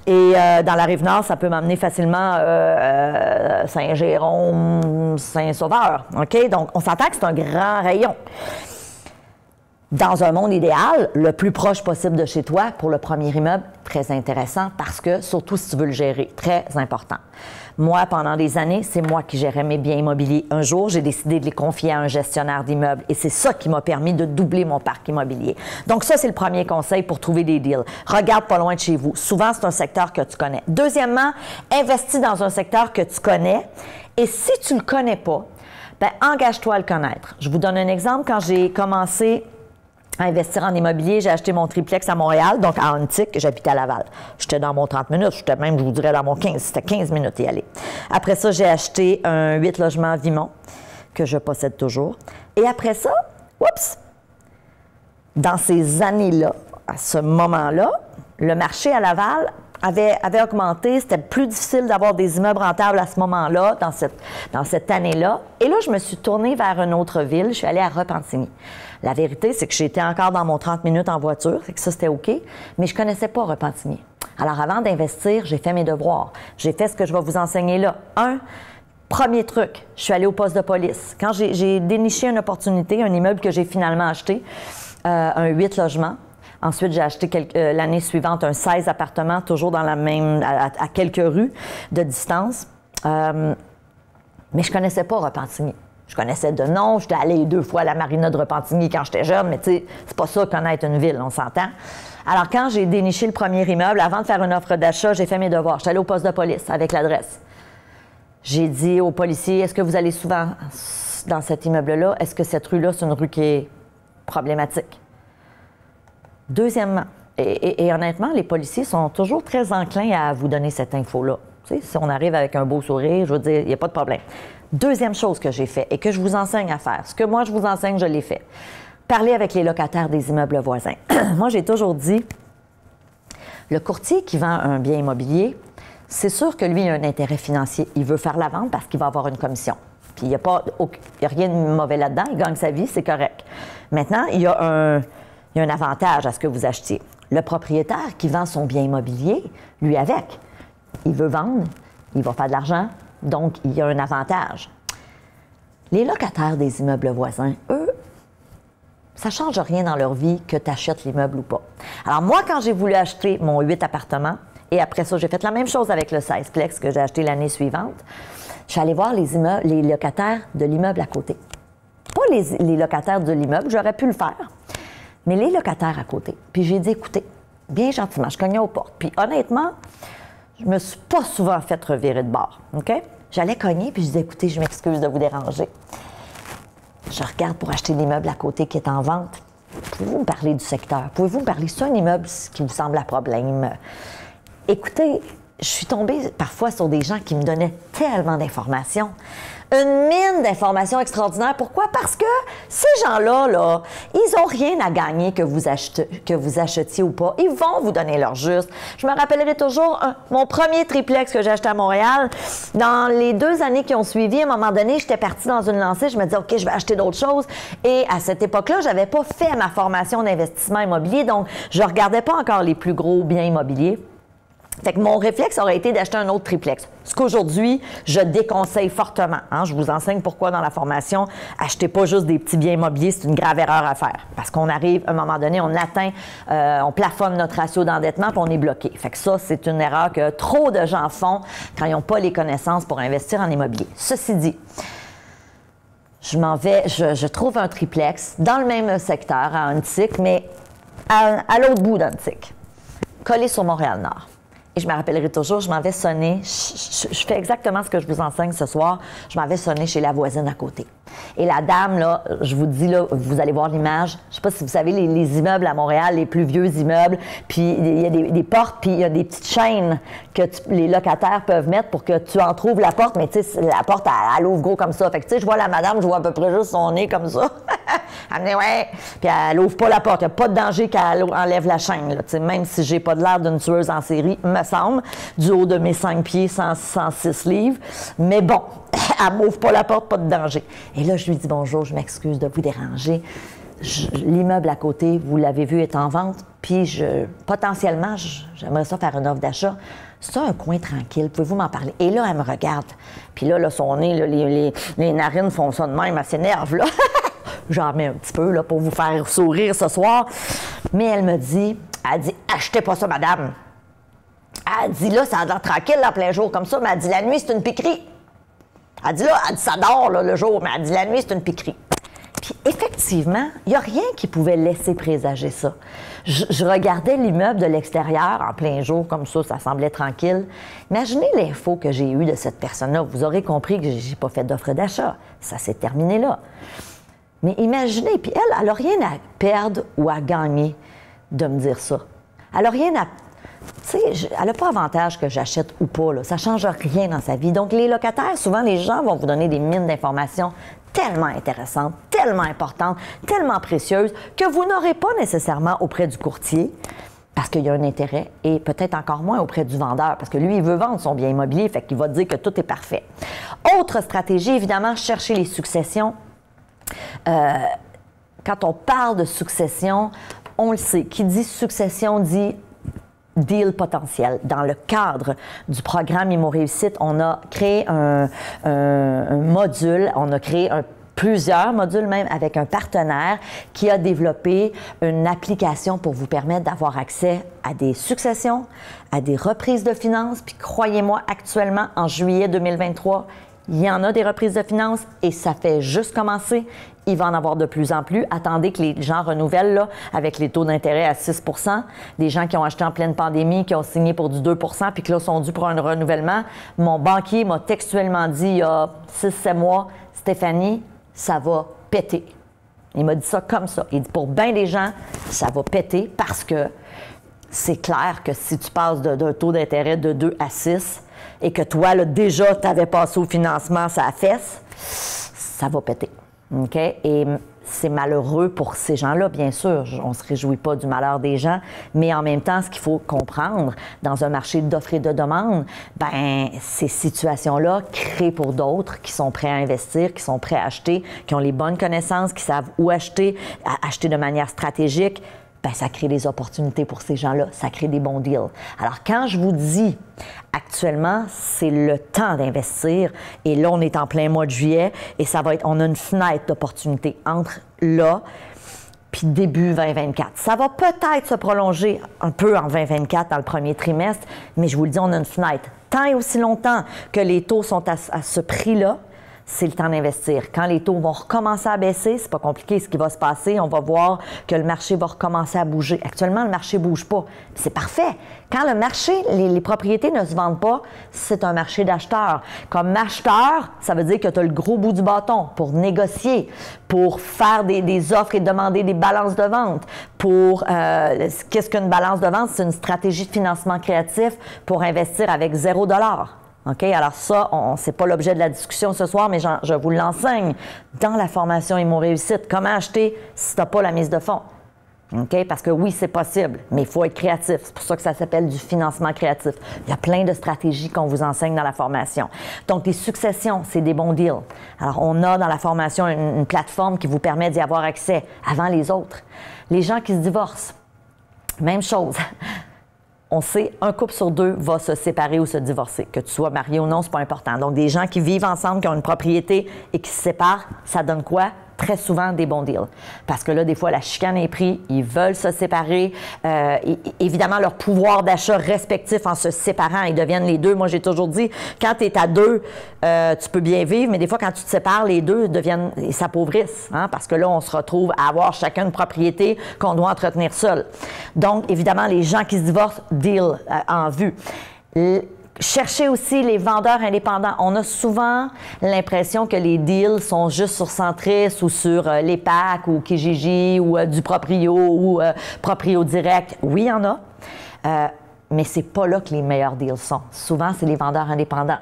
Et dans la Rive-Nord, ça peut m'amener facilement Saint-Jérôme, Saint-Sauveur. OK? Donc, on s'entend que c'est un grand rayon. Dans un monde idéal, le plus proche possible de chez toi pour le premier immeuble, très intéressant parce que, surtout si tu veux le gérer, très important. Moi, pendant des années, c'est moi qui gérais mes biens immobiliers. Un jour, j'ai décidé de les confier à un gestionnaire d'immeubles et c'est ça qui m'a permis de doubler mon parc immobilier. Donc ça, c'est le premier conseil pour trouver des deals. Regarde pas loin de chez vous. Souvent, c'est un secteur que tu connais. Deuxièmement, investis dans un secteur que tu connais et si tu le connais pas, bien, engage-toi à le connaître. Je vous donne un exemple. Quand j'ai commencé à investir en immobilier, j'ai acheté mon triplex à Montréal, donc à Antique, j'habitais à Laval. J'étais dans mon 30 minutes, j'étais même, je vous dirais, dans mon 15, c'était 15 minutes y aller. Après ça, j'ai acheté un 8 logements à Vimont, que je possède toujours. Et après ça, oups, dans ces années-là, à ce moment-là, le marché à Laval avait augmenté, c'était plus difficile d'avoir des immeubles rentables à ce moment-là, dans cette année-là. Et là, je me suis tournée vers une autre ville, je suis allée à Repentigny. La vérité, c'est que j'étais encore dans mon 30 minutes en voiture, c'est que ça, c'était OK, mais je ne connaissais pas Repentigny. Alors, avant d'investir, j'ai fait mes devoirs. J'ai fait ce que je vais vous enseigner là. Premier truc, je suis allée au poste de police. Quand j'ai déniché une opportunité, un immeuble que j'ai finalement acheté, un 8 logements. Ensuite, j'ai acheté l'année suivante un 16 appartements, toujours dans la même, à quelques rues de distance. Mais je ne connaissais pas Repentigny. Je connaissais de nom, j'étais allée 2 fois à la marina de Repentigny quand j'étais jeune, mais tu sais, c'est pas ça connaître une ville, on s'entend. Alors, quand j'ai déniché le premier immeuble, avant de faire une offre d'achat, j'ai fait mes devoirs. J'étais allée au poste de police avec l'adresse. J'ai dit aux policiers, est-ce que vous allez souvent dans cet immeuble-là? Est-ce que cette rue-là, c'est une rue qui est problématique? Deuxièmement, et honnêtement, les policiers sont toujours très enclins à vous donner cette info-là. Tu sais, si on arrive avec un beau sourire, je veux dire, il n'y a pas de problème. Deuxième chose que j'ai fait et que je vous enseigne à faire, ce que moi je vous enseigne, je l'ai fait. Parler avec les locataires des immeubles voisins. Moi, j'ai toujours dit, le courtier qui vend un bien immobilier, c'est sûr que lui, il a un intérêt financier. Il veut faire la vente parce qu'il va avoir une commission. Puis il n'y a rien de mauvais là-dedans. Il gagne sa vie, c'est correct. Maintenant, il y a un avantage à ce que vous achetiez. Le propriétaire qui vend son bien immobilier, lui avec, il veut vendre, il va faire de l'argent, donc il y a un avantage. Les locataires des immeubles voisins, eux, ça ne change rien dans leur vie que tu achètes l'immeuble ou pas. Alors moi, quand j'ai voulu acheter mon 8 appartements, et après ça, j'ai fait la même chose avec le 16plex que j'ai acheté l'année suivante, je suis allée voir les locataires de l'immeuble à côté. Pas les locataires de l'immeuble, j'aurais pu le faire, mais les locataires à côté. Puis j'ai dit, écoutez, bien gentiment, je cognais aux portes. Puis honnêtement, je me suis pas souvent fait revirer de bord, OK? J'allais cogner, puis je disais, écoutez, je m'excuse de vous déranger. Je regarde pour acheter l'immeuble à côté qui est en vente. Pouvez-vous me parler du secteur? Pouvez-vous me parler? C'est un immeuble qui vous semble à problème? Écoutez, je suis tombée parfois sur des gens qui me donnaient tellement d'informations. Une mine d'informations extraordinaires. Pourquoi? Parce que ces gens-là, là, ils n'ont rien à gagner que vous achetiez ou pas. Ils vont vous donner leur juste. Je me rappellerai toujours mon premier triplex que j'ai acheté à Montréal. Dans les 2 années qui ont suivi, à un moment donné, j'étais partie dans une lancée. Je me disais, OK, je vais acheter d'autres choses. Et à cette époque-là, je n'avais pas fait ma formation d'investissement immobilier. Donc, je ne regardais pas encore les plus gros biens immobiliers. Fait que mon réflexe aurait été d'acheter un autre triplex. Ce qu'aujourd'hui, je déconseille fortement. Hein? Je vous enseigne pourquoi dans la formation. Achetez pas juste des petits biens immobiliers, c'est une grave erreur à faire. Parce qu'on arrive, à un moment donné, on atteint, on plafonne notre ratio d'endettement puis on est bloqué. Fait que ça, c'est une erreur que trop de gens font quand ils n'ont pas les connaissances pour investir en immobilier. Ceci dit, je trouve un triplex dans le même secteur, à Huntsic, mais à l'autre bout d'Huntsic, collé sur Montréal-Nord. Et je me rappellerai toujours, je m'en vais sonner, je fais exactement ce que je vous enseigne ce soir, je m'en vais sonner chez la voisine à côté. Et la dame, là, je vous dis, là, vous allez voir l'image, je ne sais pas si vous savez, les immeubles à Montréal, les plus vieux immeubles, puis il y a des portes, puis il y a des petites chaînes que les locataires peuvent mettre pour que tu entrouvres la porte, mais tu sais, la porte, elle ouvre gros comme ça. Fait que tu sais, je vois la madame, je vois à peu près juste son nez comme ça. Elle me dit, ouais, puis elle ouvre pas la porte, il n'y a pas de danger qu'elle enlève la chaîne, là, tu sais, même si j'ai pas de l'air d'une tueuse en série, me semble, du haut de mes 5 pieds, 106 livres, mais bon, elle m'ouvre pas la porte, pas de danger. Et là, je lui dis bonjour, je m'excuse de vous déranger. L'immeuble à côté, vous l'avez vu, est en vente, puis potentiellement, j'aimerais ça faire une offre d'achat. C'est un coin tranquille, pouvez-vous m'en parler? Et là, elle me regarde, puis là son nez, là, les narines font ça de même, elle s'énerve, là. J'en mets un petit peu, là, pour vous faire sourire ce soir. Mais elle me dit, achetez pas ça, madame. Elle dit, là, ça a l'air tranquille, en plein jour, comme ça, mais elle dit, la nuit, c'est une piquerie. Elle dit, ça dort, là, le jour, mais elle dit, la nuit, c'est une piquerie. Puis, effectivement, il n'y a rien qui pouvait laisser présager ça. Je regardais l'immeuble de l'extérieur en plein jour, comme ça semblait tranquille. Imaginez l'info que j'ai eue de cette personne-là. Vous aurez compris que je n'ai pas fait d'offre d'achat. Ça s'est terminé là. Mais imaginez, puis elle n'a rien à perdre ou à gagner de me dire ça. Elle n'a rien à... Tu sais, elle n'a pas avantage que j'achète ou pas, là. Ça ne change rien dans sa vie. Donc, les locataires, souvent, les gens vont vous donner des mines d'informations tellement intéressantes, tellement importantes, tellement précieuses, que vous n'aurez pas nécessairement auprès du courtier, parce qu'il y a un intérêt, et peut-être encore moins auprès du vendeur, parce que lui, il veut vendre son bien immobilier, fait qu'il va dire que tout est parfait. Autre stratégie, évidemment, chercher les successions. Quand on parle de succession, on le sait. Qui dit succession dit deal potentiel. Dans le cadre du programme Immo Réussite, on a créé un module, on a créé plusieurs modules même avec un partenaire qui a développé une application pour vous permettre d'avoir accès à des successions, à des reprises de finances. Puis croyez-moi, actuellement, en juillet 2023, il y en a des reprises de finances et ça fait juste commencer. Il va en avoir de plus en plus. Attendez que les gens renouvellent là, avec les taux d'intérêt à 6 %. Des gens qui ont acheté en pleine pandémie, qui ont signé pour du 2 % puis qui là sont dus pour un renouvellement. Mon banquier m'a textuellement dit il y a 6-7 mois, Stéphanie, ça va péter. Il m'a dit ça comme ça. Il dit pour bien des gens, ça va péter parce que c'est clair que si tu passes d'un taux d'intérêt de 2 à 6 et que toi, là, déjà, tu avais passé au financement, ça fesse, ça va péter. OK? Et c'est malheureux pour ces gens-là, bien sûr. On ne se réjouit pas du malheur des gens, mais en même temps, ce qu'il faut comprendre dans un marché d'offres et de demandes, ben ces situations-là créent pour d'autres qui sont prêts à investir, qui sont prêts à acheter, qui ont les bonnes connaissances, qui savent où acheter, à acheter de manière stratégique. Ben, ça crée des opportunités pour ces gens-là, ça crée des bons deals. Alors, quand je vous dis actuellement, c'est le temps d'investir, et là, on est en plein mois de juillet, et ça va être, on a une fenêtre d'opportunité entre là puis début 2024. Ça va peut-être se prolonger un peu en 2024 dans le premier trimestre, mais je vous le dis, on a une fenêtre. Tant et aussi longtemps que les taux sont à ce prix-là, c'est le temps d'investir. Quand les taux vont recommencer à baisser, c'est pas compliqué ce qui va se passer. On va voir que le marché va recommencer à bouger. Actuellement, le marché bouge pas. C'est parfait. Quand le marché, les propriétés ne se vendent pas, c'est un marché d'acheteurs. Comme acheteur, ça veut dire que tu as le gros bout du bâton pour négocier, pour faire des offres et demander des balances de vente. Qu'est-ce qu'une balance de vente? C'est une stratégie de financement créatif pour investir avec $0. OK? Alors ça, c'est pas l'objet de la discussion ce soir, mais je vous l'enseigne dans la formation Immo Réussite. Comment acheter si tu n'as pas la mise de fonds? OK? Parce que oui, c'est possible, mais il faut être créatif. C'est pour ça que ça s'appelle du financement créatif. Il y a plein de stratégies qu'on vous enseigne dans la formation. Donc, les successions, c'est des bons deals. Alors, on a dans la formation une plateforme qui vous permet d'y avoir accès avant les autres. Les gens qui se divorcent, même chose. On sait, un couple sur deux va se séparer ou se divorcer. Que tu sois marié ou non, c'est pas important. Donc, des gens qui vivent ensemble, qui ont une propriété et qui se séparent, ça donne quoi? Très souvent des bons deals. Parce que là, des fois, la chicane est prise, ils veulent se séparer. Évidemment, leur pouvoir d'achat respectif en se séparant, ils deviennent les deux. Moi, j'ai toujours dit, quand tu es à deux, tu peux bien vivre, mais des fois, quand tu te sépares, les deux ils s'appauvrissent. Hein, parce que là, on se retrouve à avoir chacun une propriété qu'on doit entretenir seul. Donc, évidemment, les gens qui se divorcent, deal en vue. Cherchez aussi les vendeurs indépendants. On a souvent l'impression que les deals sont juste sur Centris ou sur les PAC ou Kijiji ou du Proprio ou Proprio Direct. Oui, il y en a, mais c'est pas là que les meilleurs deals sont. Souvent, c'est les vendeurs indépendants.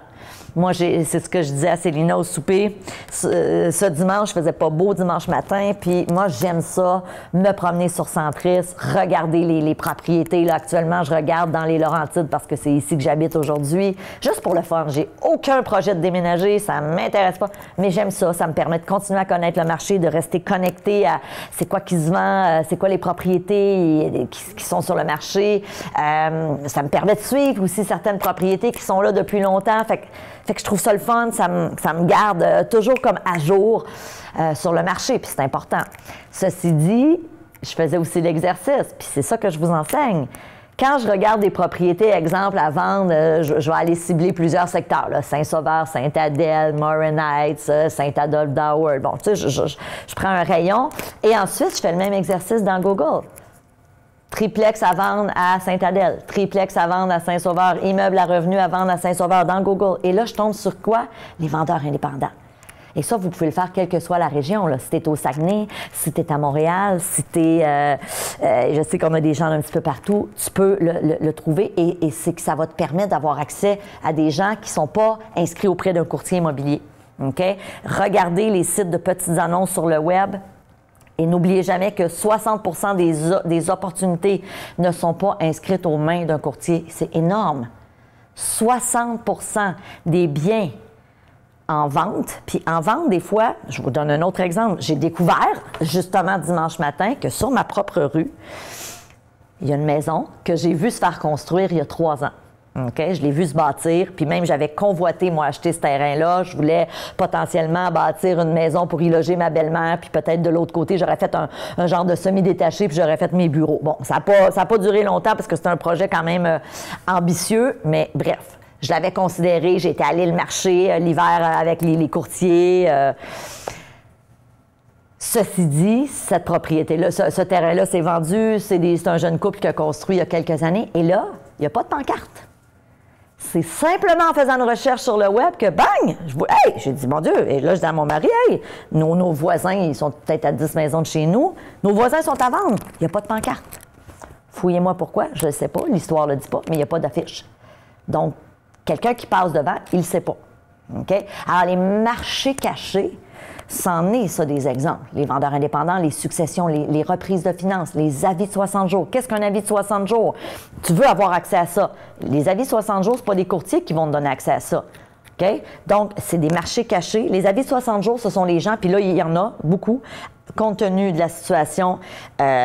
Moi, c'est ce que je disais à Célina au souper. Ce dimanche, je faisais pas beau dimanche matin, puis moi, j'aime ça, me promener sur Centris, regarder les propriétés. Là, actuellement, je regarde dans les Laurentides parce que c'est ici que j'habite aujourd'hui, juste pour le fun. J'ai aucun projet de déménager, ça m'intéresse pas, mais j'aime ça. Ça me permet de continuer à connaître le marché, de rester connecté à c'est quoi qui se vend, c'est quoi les propriétés qui sont sur le marché. Ça me permet de suivre aussi certaines propriétés qui sont là depuis longtemps. Fait que je trouve ça le fun, ça me garde toujours comme à jour sur le marché, puis c'est important. Ceci dit, je faisais aussi l'exercice, puis c'est ça que je vous enseigne. Quand je regarde des propriétés, exemple, à vendre, je vais aller cibler plusieurs secteurs, là, Saint-Sauveur, Saint-Adèle, Morin Heights, Saint-Adolphe d'Howard. Bon, tu sais, je prends un rayon et ensuite, je fais le même exercice dans Google. Triplex à vendre à Saint-Adèle, triplex à vendre à Saint-Sauveur, immeuble à revenus à vendre à Saint-Sauveur dans Google. Et là, je tombe sur quoi? Les vendeurs indépendants. Et ça, vous pouvez le faire quelle que soit la région. Là. Si tu es au Saguenay, si tu es à Montréal, si tu es... je sais qu'on a des gens un petit peu partout. Tu peux le trouver et c'est que ça va te permettre d'avoir accès à des gens qui ne sont pas inscrits auprès d'un courtier immobilier. OK? Regardez les sites de petites annonces sur le web. Et n'oubliez jamais que 60% des opportunités ne sont pas inscrites aux mains d'un courtier. C'est énorme. 60% des biens en vente. Puis en vente, des fois, je vous donne un autre exemple. J'ai découvert, justement dimanche matin, que sur ma propre rue, il y a une maison que j'ai vue se faire construire il y a 3 ans. Okay? Je l'ai vu se bâtir, puis même j'avais convoité, moi, acheter ce terrain-là. Je voulais potentiellement bâtir une maison pour y loger ma belle-mère, puis peut-être de l'autre côté, j'aurais fait un genre de semi-détaché, puis j'aurais fait mes bureaux. Bon, ça n'a pas duré longtemps parce que c'est un projet quand même ambitieux, mais bref, je l'avais considéré. J'étais allée le marché l'hiver avec les courtiers. Ceci dit, cette propriété-là, ce terrain-là, c'est vendu. C'est un jeune couple qui a construit il y a quelques années. Et là, il n'y a pas de pancarte. C'est simplement en faisant une recherche sur le web que, bang, j'ai dit, mon Dieu, et là, je dis à mon mari, hey, nos voisins, ils sont peut-être à 10 maisons de chez nous, nos voisins sont à vendre, il n'y a pas de pancarte. Fouillez-moi pourquoi, je ne sais pas, l'histoire ne le dit pas, mais il n'y a pas d'affiche. Donc, quelqu'un qui passe devant, il ne sait pas. OK? Alors, les marchés cachés, C'en est, ça, des exemples. Les vendeurs indépendants, les successions, les reprises de finances, les avis de 60 jours. Qu'est-ce qu'un avis de 60 jours? Tu veux avoir accès à ça. Les avis de 60 jours, ce pas des courtiers qui vont te donner accès à ça. OK? Donc, c'est des marchés cachés. Les avis de 60 jours, ce sont les gens, puis là, il y en a beaucoup, compte tenu de la situation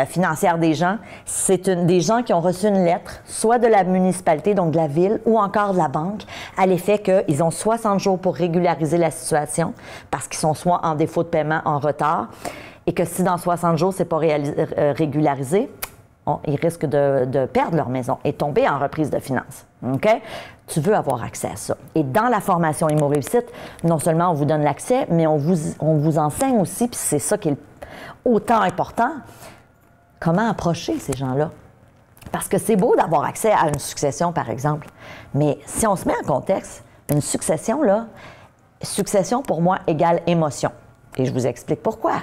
financière des gens. C'est des gens qui ont reçu une lettre, soit de la municipalité, donc de la ville, ou encore de la banque, à l'effet qu'ils ont 60 jours pour régulariser la situation, parce qu'ils sont soit en défaut de paiement, en retard, et que si dans 60 jours, c'est pas régularisé, ils risquent de perdre leur maison et tomber en reprise de finances. OK? Tu veux avoir accès à ça. Et dans la formation Immo Réussite, non seulement on vous donne l'accès, mais on vous enseigne aussi, puis c'est ça qui est autant important, comment approcher ces gens-là. Parce que c'est beau d'avoir accès à une succession, par exemple, mais si on se met en contexte, une succession, là, succession pour moi égale émotion. Et je vous explique pourquoi.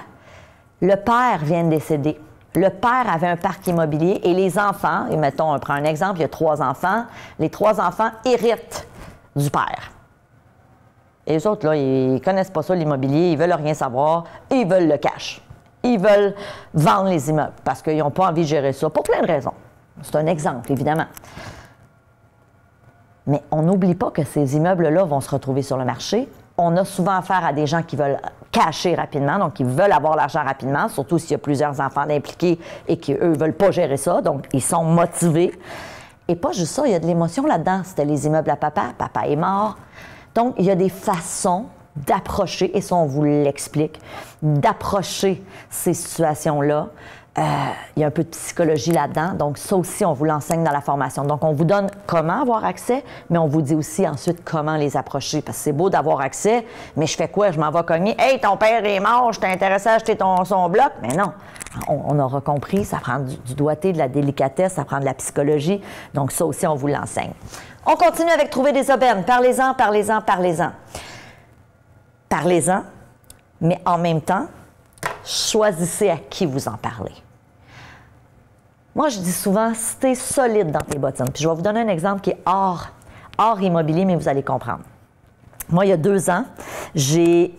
Le père vient de décéder. Le père avait un parc immobilier et les enfants, et mettons, on prend un exemple, il y a 3 enfants, les 3 enfants héritent du père. Et les autres, là, ils connaissent pas ça, l'immobilier, ils veulent rien savoir, et ils veulent le cash. Ils veulent vendre les immeubles parce qu'ils n'ont pas envie de gérer ça, pour plein de raisons. C'est un exemple, évidemment. Mais on n'oublie pas que ces immeubles-là vont se retrouver sur le marché. On a souvent affaire à des gens qui veulent cacher rapidement, donc ils veulent avoir l'argent rapidement, surtout s'il y a plusieurs enfants impliqués et qu'eux ne veulent pas gérer ça, donc ils sont motivés. Et pas juste ça, il y a de l'émotion là-dedans. C'était les immeubles à papa, papa est mort. Donc, il y a des façons d'approcher, et ça, on vous l'explique, d'approcher ces situations-là. Il y a un peu de psychologie là-dedans, donc ça aussi, on vous l'enseigne dans la formation. Donc, on vous donne comment avoir accès, mais on vous dit aussi ensuite comment les approcher, parce que c'est beau d'avoir accès, mais je fais quoi? Je m'en vais cogner. « Hey, ton père est mort, je t'ai intéressé à acheter son bloc? » Mais non, on aura compris, ça prend du doigté, de la délicatesse, ça prend de la psychologie, donc ça aussi, on vous l'enseigne. On continue avec trouver des aubaines. Parlez-en, parlez-en, parlez-en. Parlez-en, mais en même temps, choisissez à qui vous en parlez. Moi, je dis souvent, si tu es solide dans tes bottines, puis je vais vous donner un exemple qui est hors immobilier, mais vous allez comprendre. Moi, il y a 2 ans, j'ai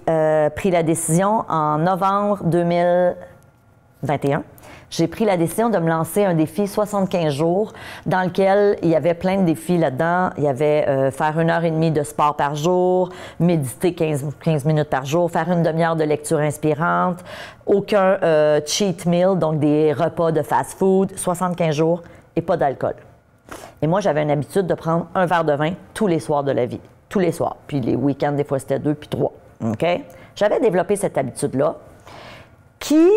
pris la décision en novembre 2021. J'ai pris la décision de me lancer un défi 75 jours dans lequel il y avait plein de défis là-dedans. Il y avait faire 1h30 de sport par jour, méditer 15 minutes par jour, faire une demi-heure de lecture inspirante, aucun cheat meal, donc des repas de fast-food, 75 jours et pas d'alcool. Et moi, j'avais une habitude de prendre un verre de vin tous les soirs de la vie, tous les soirs. Puis les week-ends, des fois, c'était 2 puis 3. OK? J'avais développé cette habitude-là qui...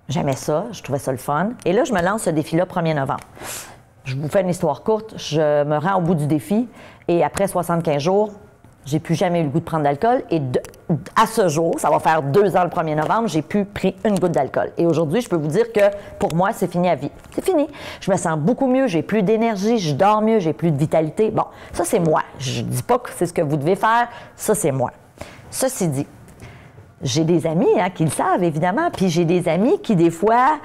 J'aimais ça, je trouvais ça le fun. Et là, je me lance ce défi-là 1er novembre. Je vous fais une histoire courte. Je me rends au bout du défi et après 75 jours, j'ai plus jamais eu le goût de prendre d'alcool. Et à ce jour, ça va faire 2 ans le 1er novembre, j'ai plus pris une goutte d'alcool. Et aujourd'hui, je peux vous dire que pour moi, c'est fini à vie. C'est fini. Je me sens beaucoup mieux, j'ai plus d'énergie, je dors mieux, j'ai plus de vitalité. Bon, ça, c'est moi. Je ne dis pas que c'est ce que vous devez faire. Ça, c'est moi. Ceci dit, j'ai des amis qui le savent, évidemment, puis j'ai des amis qui, des fois,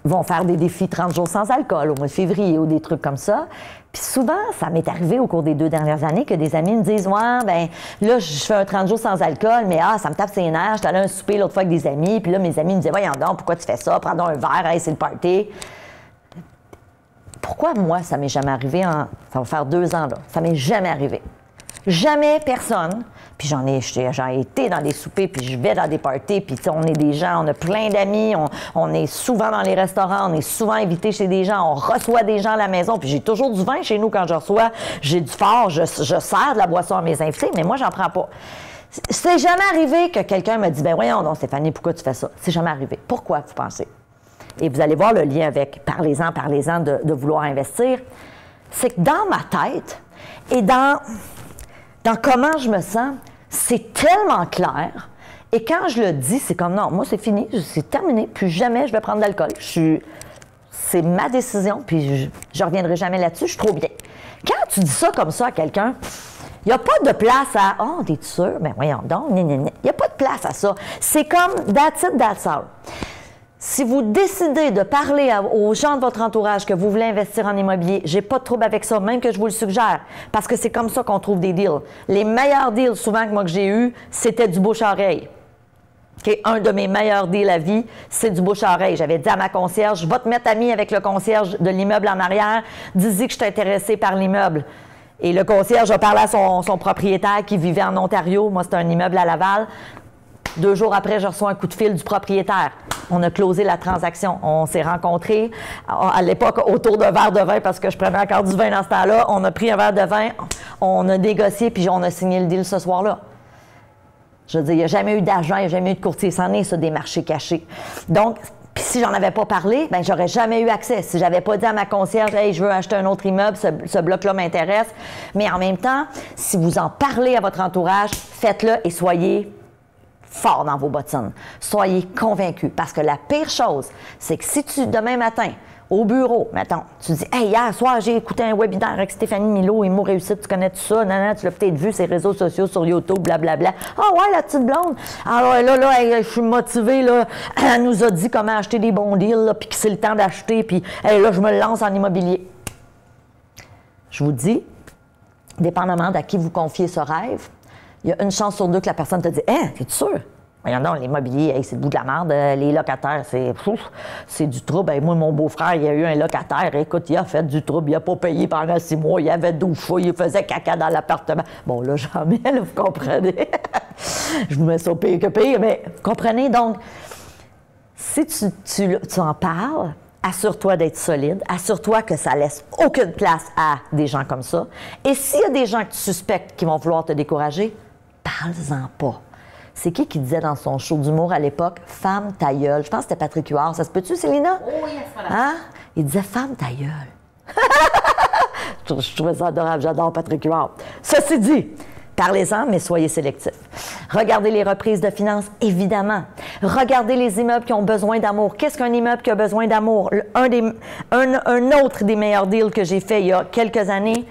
vont faire des défis 30 jours sans alcool au mois de février ou des trucs comme ça. Puis souvent, ça m'est arrivé au cours des 2 dernières années que des amis me disent « Ouais, ben là, je fais un 30 jours sans alcool, mais ça me tape ses nerfs. J'étais allé à un souper l'autre fois avec des amis, puis là, mes amis me disaient « Voyons donc, pourquoi tu fais ça? Prends donc un verre, hey, c'est le party. » Pourquoi, moi, ça m'est jamais arrivé ça va faire 2 ans, là. Ça m'est jamais arrivé. Jamais personne. Puis j'ai été dans des soupers, puis je vais dans des parties, puis on est des gens, on a plein d'amis, on est souvent dans les restaurants, on est souvent invité chez des gens, on reçoit des gens à la maison, puis j'ai toujours du vin chez nous quand je reçois, j'ai du fort, je sers de la boisson à mes invités, mais moi, j'en prends pas. C'est jamais arrivé que quelqu'un me dit « Ben voyons donc, Stéphanie, pourquoi tu fais ça? » C'est jamais arrivé. Pourquoi, vous pensez? Et vous allez voir le lien avec parlez-en de vouloir investir. C'est que dans ma tête et dans comment je me sens, c'est tellement clair. Et quand je le dis, c'est comme non, moi c'est fini, c'est terminé, plus jamais je vais prendre de l'alcool. C'est ma décision, puis je reviendrai jamais là-dessus, je suis trop bien. Quand tu dis ça comme ça à quelqu'un, il n'y a pas de place à « Oh, t'es sûr? Ben voyons donc, il n'y a pas de place à ça. C'est comme « That's it, that's all ». Si vous décidez de parler aux gens de votre entourage que vous voulez investir en immobilier, j'ai pas de trouble avec ça, même que je vous le suggère, parce que c'est comme ça qu'on trouve des deals. Les meilleurs deals, souvent, que j'ai eu, c'était du bouche-à-oreille. Okay? Un de mes meilleurs deals à vie, c'est du bouche-à-oreille. J'avais dit à ma concierge, je vais te mettre ami avec le concierge de l'immeuble en arrière, dis-y que je suis intéressée par l'immeuble. Et le concierge a parlé à son propriétaire qui vivait en Ontario. Moi, c'était un immeuble à Laval. 2 jours après, je reçois un coup de fil du propriétaire. On a closé la transaction. On s'est rencontrés à l'époque autour d'un verre de vin parce que je prenais encore du vin dans ce temps-là. On a pris un verre de vin, on a négocié puis on a signé le deal ce soir-là. Je veux dire, il n'y a jamais eu d'argent, il n'y a jamais eu de courtier. C'en est, ça, des marchés cachés. Donc, puis si j'en avais pas parlé, bien, j'aurais jamais eu accès. Si j'avais pas dit à ma concierge, hey, je veux acheter un autre immeuble, ce bloc-là m'intéresse. Mais en même temps, si vous en parlez à votre entourage, faites-le et soyez fort dans vos bottines. Soyez convaincus. Parce que la pire chose, c'est que si demain matin, au bureau, mettons, tu dis « Hey, hier soir, j'ai écouté un webinaire avec Stéphanie Milo, Imo Réussite, tu connais tout ça, non, tu l'as peut-être vu, ses réseaux sociaux sur YouTube, blablabla. Ah ouais, la petite blonde. Alors là, hey, je suis motivée, là. Elle nous a dit comment acheter des bons deals, là, puis que c'est le temps d'acheter, puis hey, là, je me lance en immobilier. » Je vous dis, dépendamment d'à qui vous confiez ce rêve, il y a une chance sur 2 que la personne te dit « Hein, t'es sûr? » Voyons donc, l'immobilier, hey, c'est le bout de la merde. Les locataires, c'est du trouble. Hey, moi, mon beau-frère, il a eu un locataire. Écoute, il a fait du trouble. Il n'a pas payé pendant 6 mois. Il avait 12 fois. Il faisait caca dans l'appartement. Bon, là, j'en mets, là, vous comprenez. Je vous mets ça pire que pire, mais vous comprenez? Donc, si tu en parles, assure-toi d'être solide. Assure-toi que ça laisse aucune place à des gens comme ça. Et s'il y a des gens que tu suspectes qui vont vouloir te décourager, parle-en pas. C'est qui disait dans son show d'humour à l'époque, « Femme ta gueule ». Je pense que c'était Patrick Huard. Ça se peut-tu, Célina? Oh oui, elle sera là. Hein? Il disait « Femme ta gueule ». Je trouvais ça adorable. J'adore Patrick Huard. Ceci dit, parlez-en, mais soyez sélectifs. Regardez les reprises de finances, évidemment. Regardez les immeubles qui ont besoin d'amour. Qu'est-ce qu'un immeuble qui a besoin d'amour? Un autre des meilleurs deals que j'ai fait il y a quelques années,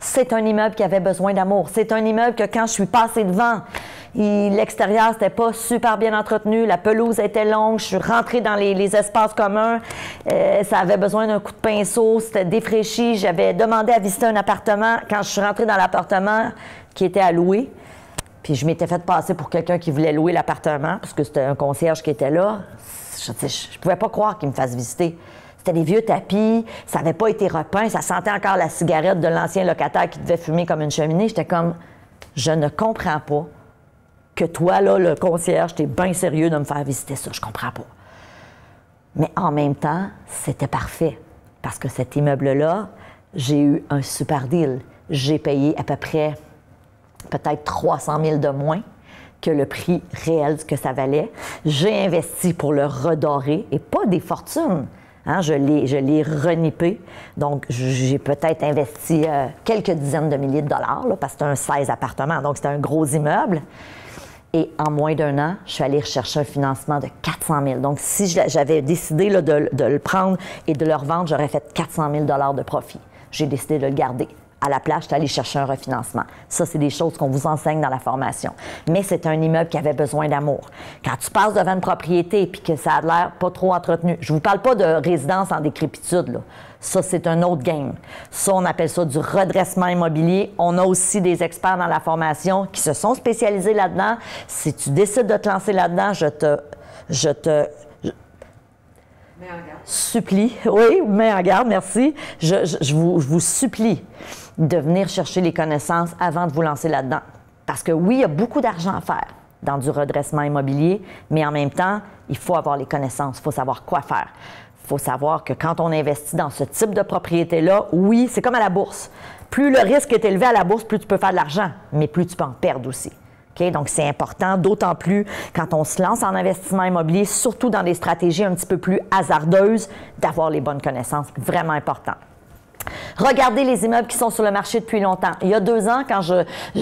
c'est un immeuble qui avait besoin d'amour. C'est un immeuble que quand je suis passée devant, l'extérieur, c'était pas super bien entretenu, la pelouse était longue, je suis rentrée dans les espaces communs, ça avait besoin d'un coup de pinceau, c'était défraîchi. J'avais demandé à visiter un appartement quand je suis rentrée dans l'appartement qui était à louer. Puis je m'étais fait passer pour quelqu'un qui voulait louer l'appartement, parce que c'était un concierge qui était là. Je pouvais pas croire qu'il me fasse visiter. C'était des vieux tapis, ça n'avait pas été repeint, ça sentait encore la cigarette de l'ancien locataire qui devait fumer comme une cheminée. J'étais comme, je ne comprends pas que toi, là, le concierge, t'es bien sérieux de me faire visiter ça. Je comprends pas. Mais en même temps, c'était parfait. Parce que cet immeuble-là, j'ai eu un super deal. J'ai payé à peu près peut-être 300 000 de moins que le prix réel que ça valait. J'ai investi pour le redorer et pas des fortunes. Hein, je l'ai renippé. Donc, j'ai peut-être investi quelques dizaines de milliers de dollars, là, parce que c'était un 16 appartements. Donc, c'était un gros immeuble. Et en moins d'1 an, je suis allée rechercher un financement de 400 000. Donc, si j'avais décidé là, de le prendre et de le revendre, j'aurais fait 400 000 de profit. J'ai décidé de le garder. À la place, je suis allée chercher un refinancement. Ça, c'est des choses qu'on vous enseigne dans la formation. Mais c'est un immeuble qui avait besoin d'amour. Quand tu passes devant une propriété et que ça a l'air pas trop entretenu, je vous parle pas de résidence en décrépitude, là. Ça, c'est un autre game. Ça, on appelle ça du redressement immobilier. On a aussi des experts dans la formation qui se sont spécialisés là-dedans. Si tu décides de te lancer là-dedans, je te supplie, oui, mets en garde, merci. Je vous supplie de venir chercher les connaissances avant de vous lancer là-dedans. Parce que oui, il y a beaucoup d'argent à faire dans du redressement immobilier, mais en même temps, il faut avoir les connaissances, il faut savoir quoi faire. Il faut savoir que quand on investit dans ce type de propriété-là, oui, c'est comme à la bourse. Plus le risque est élevé à la bourse, plus tu peux faire de l'argent, mais plus tu peux en perdre aussi. Okay? Donc, c'est important, d'autant plus quand on se lance en investissement immobilier, surtout dans des stratégies un petit peu plus hasardeuses, d'avoir les bonnes connaissances. Vraiment important. Regardez les immeubles qui sont sur le marché depuis longtemps. Il y a 2 ans,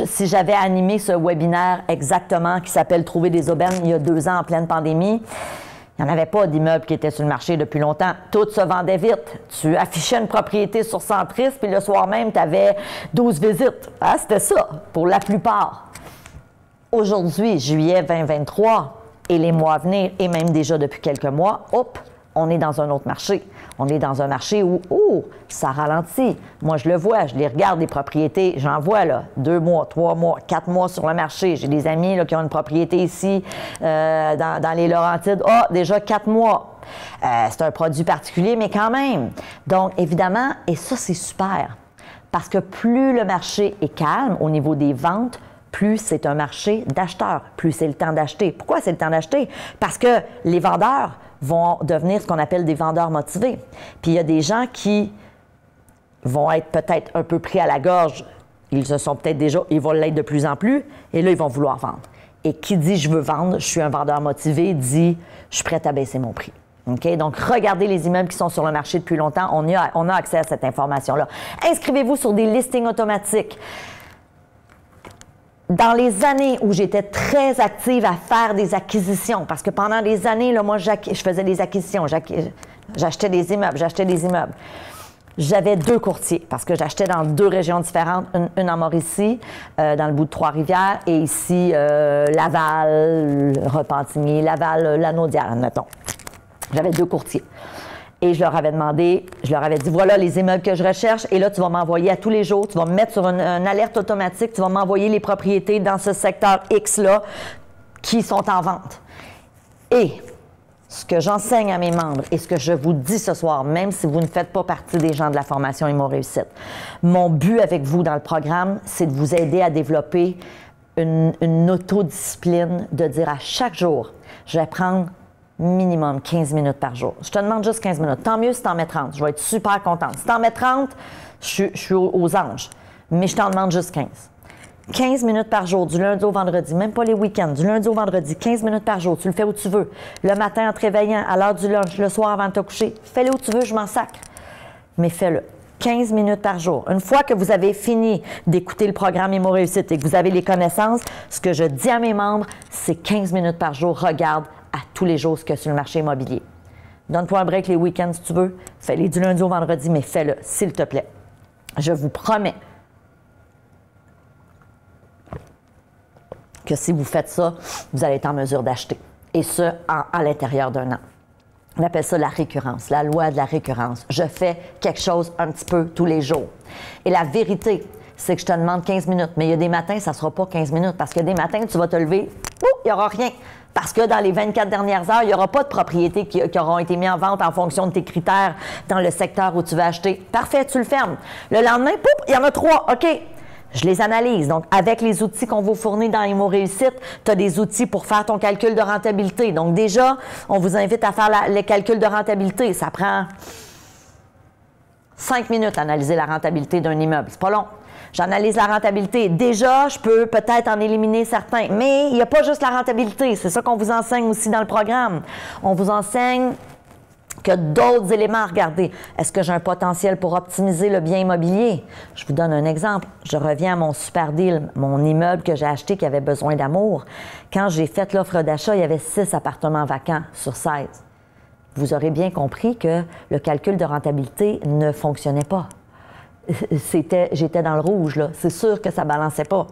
si j'avais animé ce webinaire exactement qui s'appelle « Trouver des aubaines », il y a 2 ans en pleine pandémie, il n'y en avait pas d'immeubles qui étaient sur le marché depuis longtemps. Tout se vendait vite. Tu affichais une propriété sur Centris, puis le soir même, tu avais 12 visites. Ah, c'était ça, pour la plupart. Aujourd'hui, juillet 2023, Et les mois à venir, et même déjà depuis quelques mois, hop, on est dans un autre marché. On est dans un marché où, ça ralentit. Moi, je le vois, je les regarde, les propriétés. J'en vois, là, 2 mois, 3 mois, 4 mois sur le marché. J'ai des amis là, qui ont une propriété ici, dans les Laurentides. Déjà 4 mois. C'est un produit particulier, mais quand même. Donc, évidemment, et ça, c'est super. Parce que plus le marché est calme au niveau des ventes, plus c'est un marché d'acheteurs, plus c'est le temps d'acheter. Pourquoi c'est le temps d'acheter? Parce que les vendeurs vont devenir ce qu'on appelle des vendeurs motivés. Puis il y a des gens qui vont être peut-être un peu pris à la gorge. Ils se sont peut-être déjà, ils vont l'être de plus en plus, et là, ils vont vouloir vendre. Et qui dit « je veux vendre », je suis un vendeur motivé, dit « je suis prêt à baisser mon prix ». Okay? Donc, regardez les immeubles qui sont sur le marché depuis longtemps. On a accès à cette information-là. Inscrivez-vous sur des listings automatiques. Dans les années où j'étais très active à faire des acquisitions, parce que pendant des années, là, moi, je faisais des acquisitions, j'achetais des immeubles. J'avais 2 courtiers, parce que j'achetais dans 2 régions différentes, une en Mauricie, dans le bout de Trois-Rivières, et ici, Laval, Repentigny, Laval, Lanaudière, admettons. J'avais 2 courtiers. Et je leur avais demandé, je leur avais dit, voilà les immeubles que je recherche, et là, tu vas m'envoyer à tous les jours, tu vas me mettre sur une alerte automatique, tu vas m'envoyer les propriétés dans ce secteur X-là qui sont en vente. Et ce que j'enseigne à mes membres et ce que je vous dis ce soir, même si vous ne faites pas partie des gens de la formation Immo Réussite, mon but avec vous dans le programme, c'est de vous aider à développer une autodiscipline, de dire à chaque jour, je vais prendre minimum 15 minutes par jour. Je te demande juste 15 minutes. Tant mieux si tu en mets 30. Je vais être super contente. Si tu en mets 30, je suis aux anges. Mais je t'en demande juste 15. 15 minutes par jour, du lundi au vendredi, même pas les week-ends, du lundi au vendredi, 15 minutes par jour. Tu le fais où tu veux. Le matin en te réveillant, à l'heure du lunch, le soir avant de te coucher. Fais-le où tu veux, je m'en sacre. Mais fais-le. 15 minutes par jour. Une fois que vous avez fini d'écouter le programme Immo Réussite et que vous avez les connaissances, ce que je dis à mes membres, c'est 15 minutes par jour. Regarde à tous les jours ce qu'il y a sur le marché immobilier. Donne-toi un break les week-ends si tu veux. Fais-les du lundi au vendredi, mais fais-le, s'il te plaît. Je vous promets que si vous faites ça, vous allez être en mesure d'acheter. Et ce, à l'intérieur d'un an. On appelle ça la récurrence, la loi de la récurrence. Je fais quelque chose un petit peu tous les jours. Et la vérité, c'est que je te demande 15 minutes. Mais il y a des matins, ça ne sera pas 15 minutes. Parce que des matins, tu vas te lever, il n'y aura rien. Parce que dans les 24 dernières heures, il n'y aura pas de propriétés qui auront été mises en vente en fonction de tes critères dans le secteur où tu veux acheter. Parfait, tu le fermes. Le lendemain, il y en a 3. OK. Je les analyse. Donc, avec les outils qu'on vous fournit dans Immo Réussite, tu as des outils pour faire ton calcul de rentabilité. Donc, déjà, on vous invite à faire les calculs de rentabilité. Ça prend 5 minutes à analyser la rentabilité d'un immeuble. C'est pas long. J'analyse la rentabilité. Déjà, je peux peut-être en éliminer certains. Mais il n'y a pas juste la rentabilité. C'est ça qu'on vous enseigne aussi dans le programme. On vous enseigne qu'il y a d'autres éléments à regarder. Est-ce que j'ai un potentiel pour optimiser le bien immobilier? Je vous donne un exemple. Je reviens à mon super deal, mon immeuble que j'ai acheté qui avait besoin d'amour. Quand j'ai fait l'offre d'achat, il y avait 6 appartements vacants sur 16. Vous aurez bien compris que le calcul de rentabilité ne fonctionnait pas. J'étais dans le rouge, là. C'est sûr que ça ne balançait pas.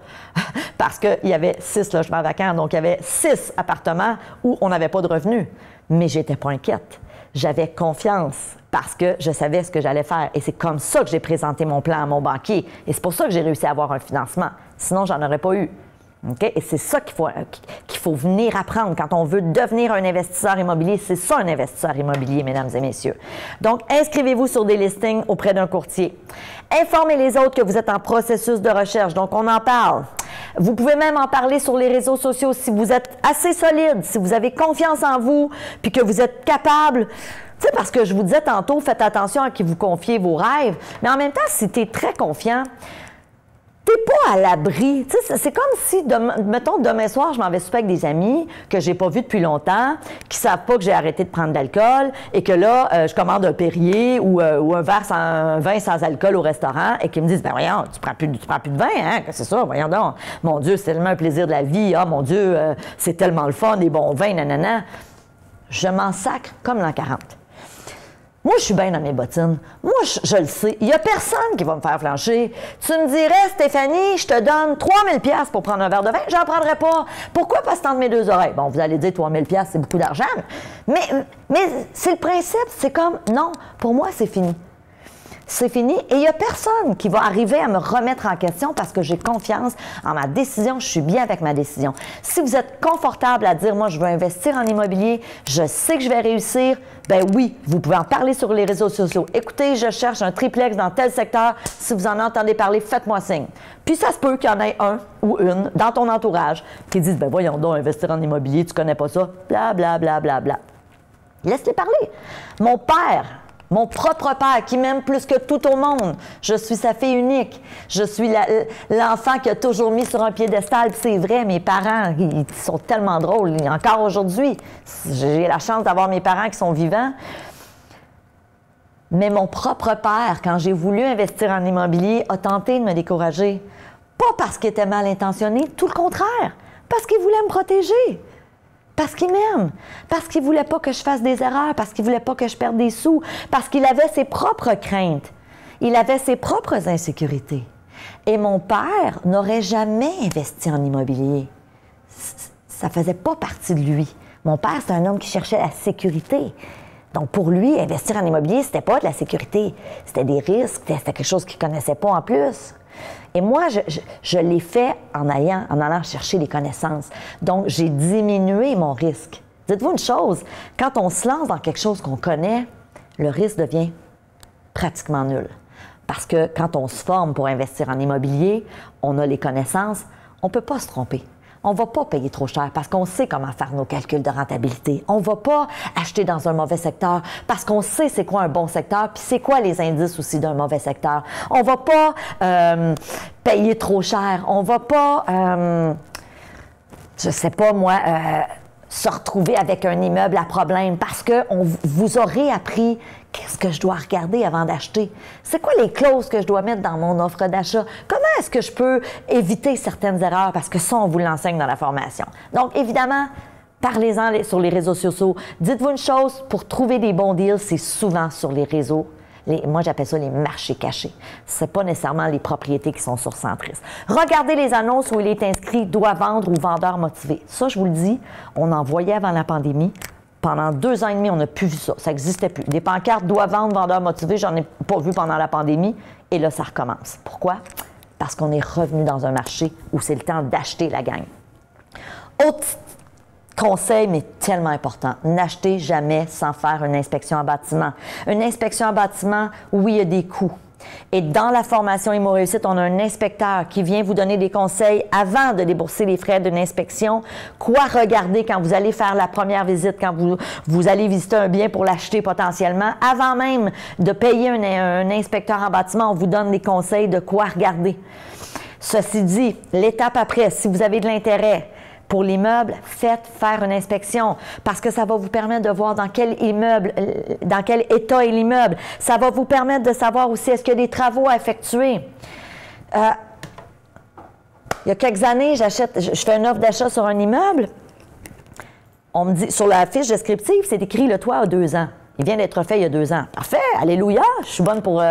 Parce qu'il y avait 6 logements vacants. Donc, il y avait 6 appartements où on n'avait pas de revenus. Mais je n'étais pas inquiète. J'avais confiance parce que je savais ce que j'allais faire. Et c'est comme ça que j'ai présenté mon plan à mon banquier. Et c'est pour ça que j'ai réussi à avoir un financement. Sinon, j'en aurais pas eu. Okay? Et c'est ça qu'il faut venir apprendre quand on veut devenir un investisseur immobilier. C'est ça, un investisseur immobilier, mesdames et messieurs. Donc, inscrivez-vous sur des listings auprès d'un courtier. Informez les autres que vous êtes en processus de recherche. Donc, on en parle. Vous pouvez même en parler sur les réseaux sociaux si vous êtes assez solide, si vous avez confiance en vous, puis que vous êtes capable. Tu sais, parce que je vous disais tantôt, faites attention à qui vous confiez vos rêves. Mais en même temps, si tu es très confiant, t'es pas à l'abri. Tu sais, c'est comme si, mettons, demain soir, je m'en vais souper avec des amis que j'ai pas vus depuis longtemps, qui savent pas que j'ai arrêté de prendre de l'alcool, et que là, je commande un Perrier ou un vin sans alcool au restaurant, et qui me disent, ben voyons, tu prends plus de vin, hein? Que c'est ça? Voyons donc. Mon Dieu, c'est tellement un plaisir de la vie. Ah, mon Dieu, c'est tellement le fun, des bons vins, nanana. Je m'en sacre comme l'an 40. Moi, je suis bien dans mes bottines. Moi, je le sais. Il n'y a personne qui va me faire flancher. Tu me dirais, Stéphanie, je te donne 3000 pièces pour prendre un verre de vin. J'en prendrais pas. Pourquoi pas se tendre mes deux oreilles? Bon, vous allez dire 3000 pièces, c'est beaucoup d'argent. Mais c'est le principe. C'est comme, non, pour moi, c'est fini. C'est fini et il n'y a personne qui va arriver à me remettre en question parce que j'ai confiance en ma décision, je suis bien avec ma décision. Si vous êtes confortable à dire, moi, je veux investir en immobilier, je sais que je vais réussir, ben oui, vous pouvez en parler sur les réseaux sociaux. Écoutez, je cherche un triplex dans tel secteur. Si vous en entendez parler, faites-moi signe. Puis ça se peut qu'il y en ait un ou une dans ton entourage qui disent, ben voyons donc, investir en immobilier, tu connais pas ça, bla, bla, bla, bla, bla. Laisse-les parler. Mon père, mon propre père qui m'aime plus que tout au monde. Je suis sa fille unique. Je suis l'enfant qui a toujours mis sur un piédestal. C'est vrai, mes parents, ils sont tellement drôles. Encore aujourd'hui, j'ai la chance d'avoir mes parents qui sont vivants. Mais mon propre père, quand j'ai voulu investir en immobilier, a tenté de me décourager. Pas parce qu'il était mal intentionné, tout le contraire. Parce qu'il voulait me protéger. Parce qu'il m'aime, parce qu'il ne voulait pas que je fasse des erreurs, parce qu'il ne voulait pas que je perde des sous, parce qu'il avait ses propres craintes, il avait ses propres insécurités. Et mon père n'aurait jamais investi en immobilier. Ça ne faisait pas partie de lui. Mon père, c'est un homme qui cherchait la sécurité. Donc, pour lui, investir en immobilier, c'était pas de la sécurité. C'était des risques, c'était quelque chose qu'il ne connaissait pas en plus. Et moi, je l'ai fait en allant chercher les connaissances. Donc, j'ai diminué mon risque. Dites-vous une chose, quand on se lance dans quelque chose qu'on connaît, le risque devient pratiquement nul. Parce que quand on se forme pour investir en immobilier, on a les connaissances, on ne peut pas se tromper. On ne va pas payer trop cher parce qu'on sait comment faire nos calculs de rentabilité. On ne va pas acheter dans un mauvais secteur parce qu'on sait c'est quoi un bon secteur puis c'est quoi les indices aussi d'un mauvais secteur. On ne va pas payer trop cher. On ne va pas, je sais pas moi, se retrouver avec un immeuble à problème parce que vous aurez appris qu'est-ce que je dois regarder avant d'acheter. C'est quoi les clauses que je dois mettre dans mon offre d'achat? Comment est-ce que je peux éviter certaines erreurs? Parce que ça, on vous l'enseigne dans la formation. Donc, évidemment, parlez-en sur les réseaux sociaux. Dites-vous une chose, pour trouver des bons deals, c'est souvent sur les réseaux. Moi, j'appelle ça les marchés cachés. Ce n'est pas nécessairement les propriétés qui sont sur Centris. Regardez les annonces où il est inscrit « doit vendre » ou « vendeur motivé ». Ça, je vous le dis, on en voyait avant la pandémie. Pendant 2 ans et demi, on n'a plus vu ça. Ça n'existait plus. Des pancartes « doit vendre »,« vendeur motivé », j'en ai pas vu pendant la pandémie. Et là, ça recommence. Pourquoi? Parce qu'on est revenu dans un marché où c'est le temps d'acheter la gang. Autre conseil, mais tellement important, n'achetez jamais sans faire une inspection en bâtiment. Une inspection en bâtiment, oui, il y a des coûts. Et dans la formation Immo Réussite, on a un inspecteur qui vient vous donner des conseils avant de débourser les frais d'une inspection. Quoi regarder quand vous allez faire la première visite, quand vous allez visiter un bien pour l'acheter potentiellement. Avant même de payer un inspecteur en bâtiment, on vous donne des conseils de quoi regarder. Ceci dit, l'étape après, si vous avez de l'intérêt, pour l'immeuble, faites faire une inspection parce que ça va vous permettre de voir dans quel immeuble, dans quel état est l'immeuble. Ça va vous permettre de savoir aussi est-ce qu'il y a des travaux à effectuer. Il y a quelques années, je fais une offre d'achat sur un immeuble. On me dit, sur la fiche descriptive, c'est écrit « le toit a 2 ans ». Il vient d'être fait il y a 2 ans. Parfait, alléluia, je suis bonne pour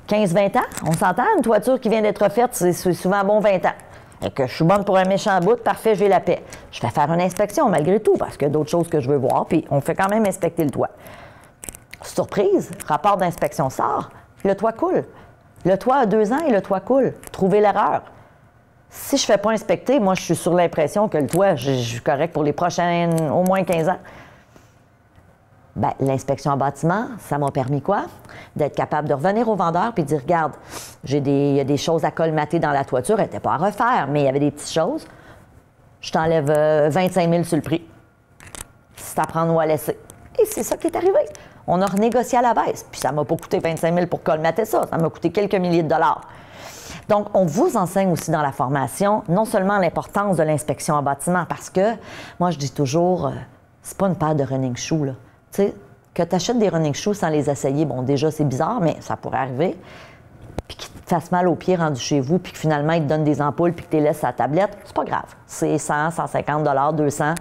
15-20 ans. On s'entend, une toiture qui vient d'être faite, c'est souvent bon 20 ans. Et que je suis bonne pour un méchant bout, parfait, j'ai la paix. Je vais faire une inspection malgré tout, parce qu'il y a d'autres choses que je veux voir, puis on fait quand même inspecter le toit. Surprise, rapport d'inspection sort, le toit coule. Le toit a 2 ans et le toit coule. Trouvez l'erreur. Si je ne fais pas inspecter, moi, je suis sur l'impression que le toit, je suis correct pour les prochaines, au moins 15 ans. Bien, l'inspection en bâtiment, ça m'a permis quoi? D'être capable de revenir au vendeur puis de dire, regarde, il y a des choses à colmater dans la toiture, elle n'était pas à refaire, mais il y avait des petites choses. Je t'enlève 25 000 sur le prix. C'est à prendre ou à laisser. Et c'est ça qui est arrivé. On a renégocié à la baisse. Puis ça ne m'a pas coûté 25 000 pour colmater ça. Ça m'a coûté quelques milliers de dollars. Donc, on vous enseigne aussi dans la formation, non seulement l'importance de l'inspection en bâtiment, parce que, moi, je dis toujours, c'est pas une paire de running shoes, là. Tu sais, que tu achètes des running shoes sans les essayer, bon, déjà, c'est bizarre, mais ça pourrait arriver. Puis qu'ils te fassent mal aux pieds rendu chez vous, puis que finalement, ils te donnent des ampoules, puis que tu les laisses à la tablette, c'est pas grave. C'est 100, 150 $, 200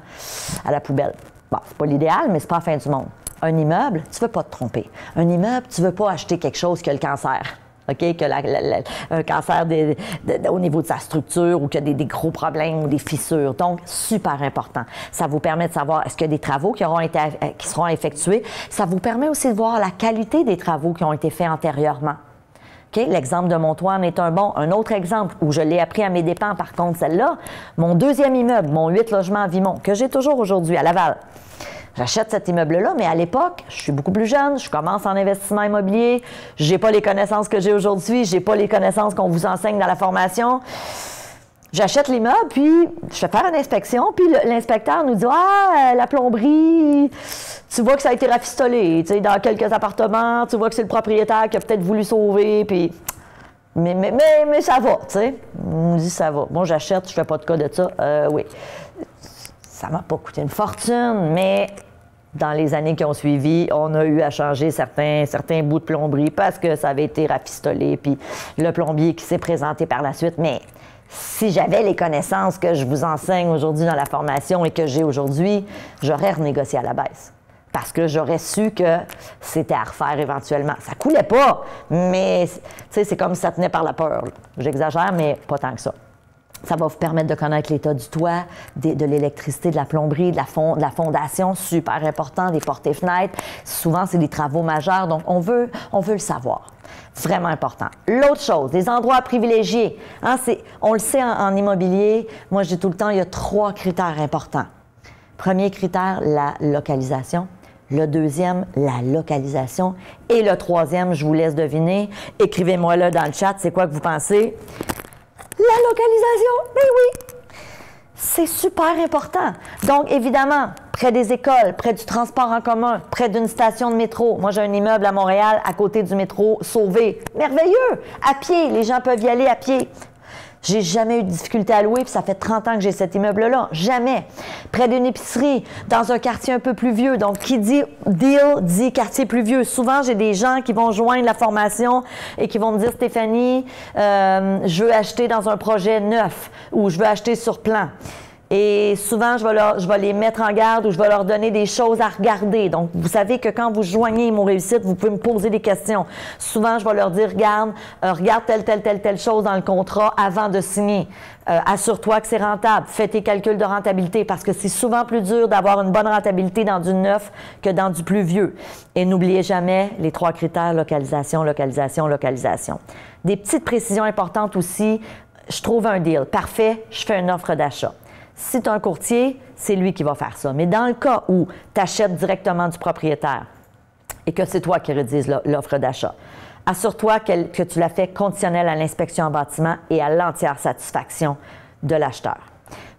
à la poubelle. Bon, c'est pas l'idéal, mais c'est pas la fin du monde. Un immeuble, tu ne veux pas te tromper. Un immeuble, tu ne veux pas acheter quelque chose qui a le cancer. OK? Que un cancer au niveau de sa structure ou qu'il y a des gros problèmes ou des fissures. Donc, super important. Ça vous permet de savoir est-ce qu'il y a des travaux qui seront effectués. Ça vous permet aussi de voir la qualité des travaux qui ont été faits antérieurement. Okay? L'exemple de mon toit en est un bon. Un autre exemple où je l'ai appris à mes dépens, par contre, celle-là, mon deuxième immeuble, mon 8 logements à Vimont, que j'ai toujours aujourd'hui à Laval. J'achète cet immeuble-là, mais à l'époque, je suis beaucoup plus jeune, je commence en investissement immobilier, j'ai pas les connaissances que j'ai aujourd'hui, j'ai pas les connaissances qu'on vous enseigne dans la formation. J'achète l'immeuble, puis je fais faire une inspection, puis l'inspecteur nous dit « Ah, la plomberie, tu vois que ça a été rafistolé, tu sais, dans quelques appartements, tu vois que c'est le propriétaire qui a peut-être voulu sauver, puis... Mais ça va, tu sais. » Il me dit « Ça va. » Bon, j'achète, je fais pas de cas de ça. Oui. Ça m'a pas coûté une fortune, mais dans les années qui ont suivi, on a eu à changer certains bouts de plomberie parce que ça avait été rafistolé, puis le plombier qui s'est présenté par la suite, mais... Si j'avais les connaissances que je vous enseigne aujourd'hui dans la formation et que j'ai aujourd'hui, j'aurais renégocié à la baisse. Parce que j'aurais su que c'était à refaire éventuellement. Ça coulait pas, mais c'est comme si ça tenait par la peur. J'exagère, mais pas tant que ça. Ça va vous permettre de connaître l'état du toit, de l'électricité, de la plomberie, de la fondation, super important, des portes et fenêtres. Souvent, c'est des travaux majeurs, donc on veut le savoir. Vraiment important. L'autre chose, des endroits privilégiés. Hein, on le sait en immobilier, moi je dis tout le temps, il y a 3 critères importants. Premier critère, la localisation. Le deuxième, la localisation. Et le troisième, je vous laisse deviner. Écrivez-moi là dans le chat, c'est quoi que vous pensez? La localisation, ben oui! C'est super important. Donc, évidemment, près des écoles, près du transport en commun, près d'une station de métro. Moi, j'ai un immeuble à Montréal, à côté du métro Sauvé. Merveilleux! À pied, les gens peuvent y aller à pied. J'ai jamais eu de difficulté à louer, puis ça fait 30 ans que j'ai cet immeuble-là. Jamais. Près d'une épicerie, dans un quartier un peu plus vieux. Donc, qui dit deal, dit quartier plus vieux. Souvent, j'ai des gens qui vont joindre la formation et qui vont me dire, Stéphanie, je veux acheter dans un projet neuf ou je veux acheter sur plan. Et souvent, je vais les mettre en garde ou je vais leur donner des choses à regarder. Donc, vous savez que quand vous joignez Immo Réussite, vous pouvez me poser des questions. Souvent, je vais leur dire, regarde telle chose dans le contrat avant de signer. Assure-toi que c'est rentable. Fais tes calculs de rentabilité parce que c'est souvent plus dur d'avoir une bonne rentabilité dans du neuf que dans du plus vieux. Et n'oubliez jamais les 3 critères, localisation, localisation, localisation. Des petites précisions importantes aussi. Je trouve un deal. Parfait, je fais une offre d'achat. Si tu as un courtier, c'est lui qui va faire ça. Mais dans le cas où tu achètes directement du propriétaire et que c'est toi qui rédiges l'offre d'achat, assure-toi que tu l'as fait conditionnelle à l'inspection en bâtiment et à l'entière satisfaction de l'acheteur.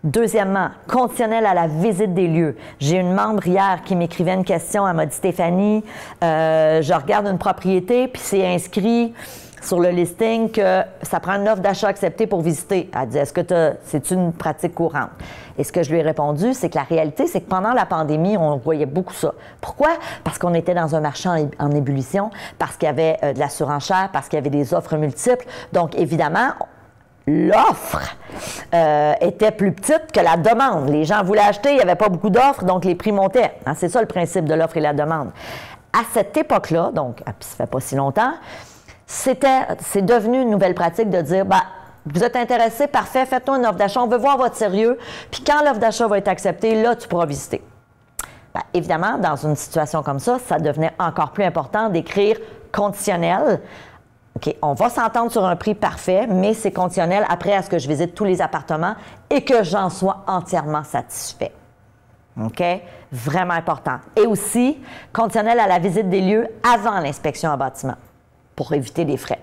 Deuxièmement, conditionnelle à la visite des lieux. J'ai une membre hier qui m'écrivait une question, elle m'a dit « Stéphanie, je regarde une propriété, puis c'est inscrit sur le listing que ça prend une offre d'achat acceptée pour visiter. » Elle dit « Est-ce que c'est une pratique courante? » Et ce que je lui ai répondu, c'est que la réalité, c'est que pendant la pandémie, on voyait beaucoup ça. Pourquoi? Parce qu'on était dans un marché en ébullition, parce qu'il y avait de la surenchère, parce qu'il y avait des offres multiples. Donc, évidemment, l'offre était plus petite que la demande. Les gens voulaient acheter, il n'y avait pas beaucoup d'offres, donc les prix montaient. Hein, c'est ça le principe de l'offre et la demande. À cette époque-là, donc, ça fait pas si longtemps, c'est devenu une nouvelle pratique de dire, vous êtes intéressé, parfait, faites-nous une offre d'achat, on veut voir votre sérieux, puis quand l'offre d'achat va être acceptée, là, tu pourras visiter. Évidemment, dans une situation comme ça, ça devenait encore plus important d'écrire conditionnel. OK, on va s'entendre sur un prix parfait, mais c'est conditionnel après à ce que je visite tous les appartements et que j'en sois entièrement satisfait. OK? Vraiment important. Et aussi, conditionnel à la visite des lieux avant l'inspection en bâtiment, pour éviter les frais.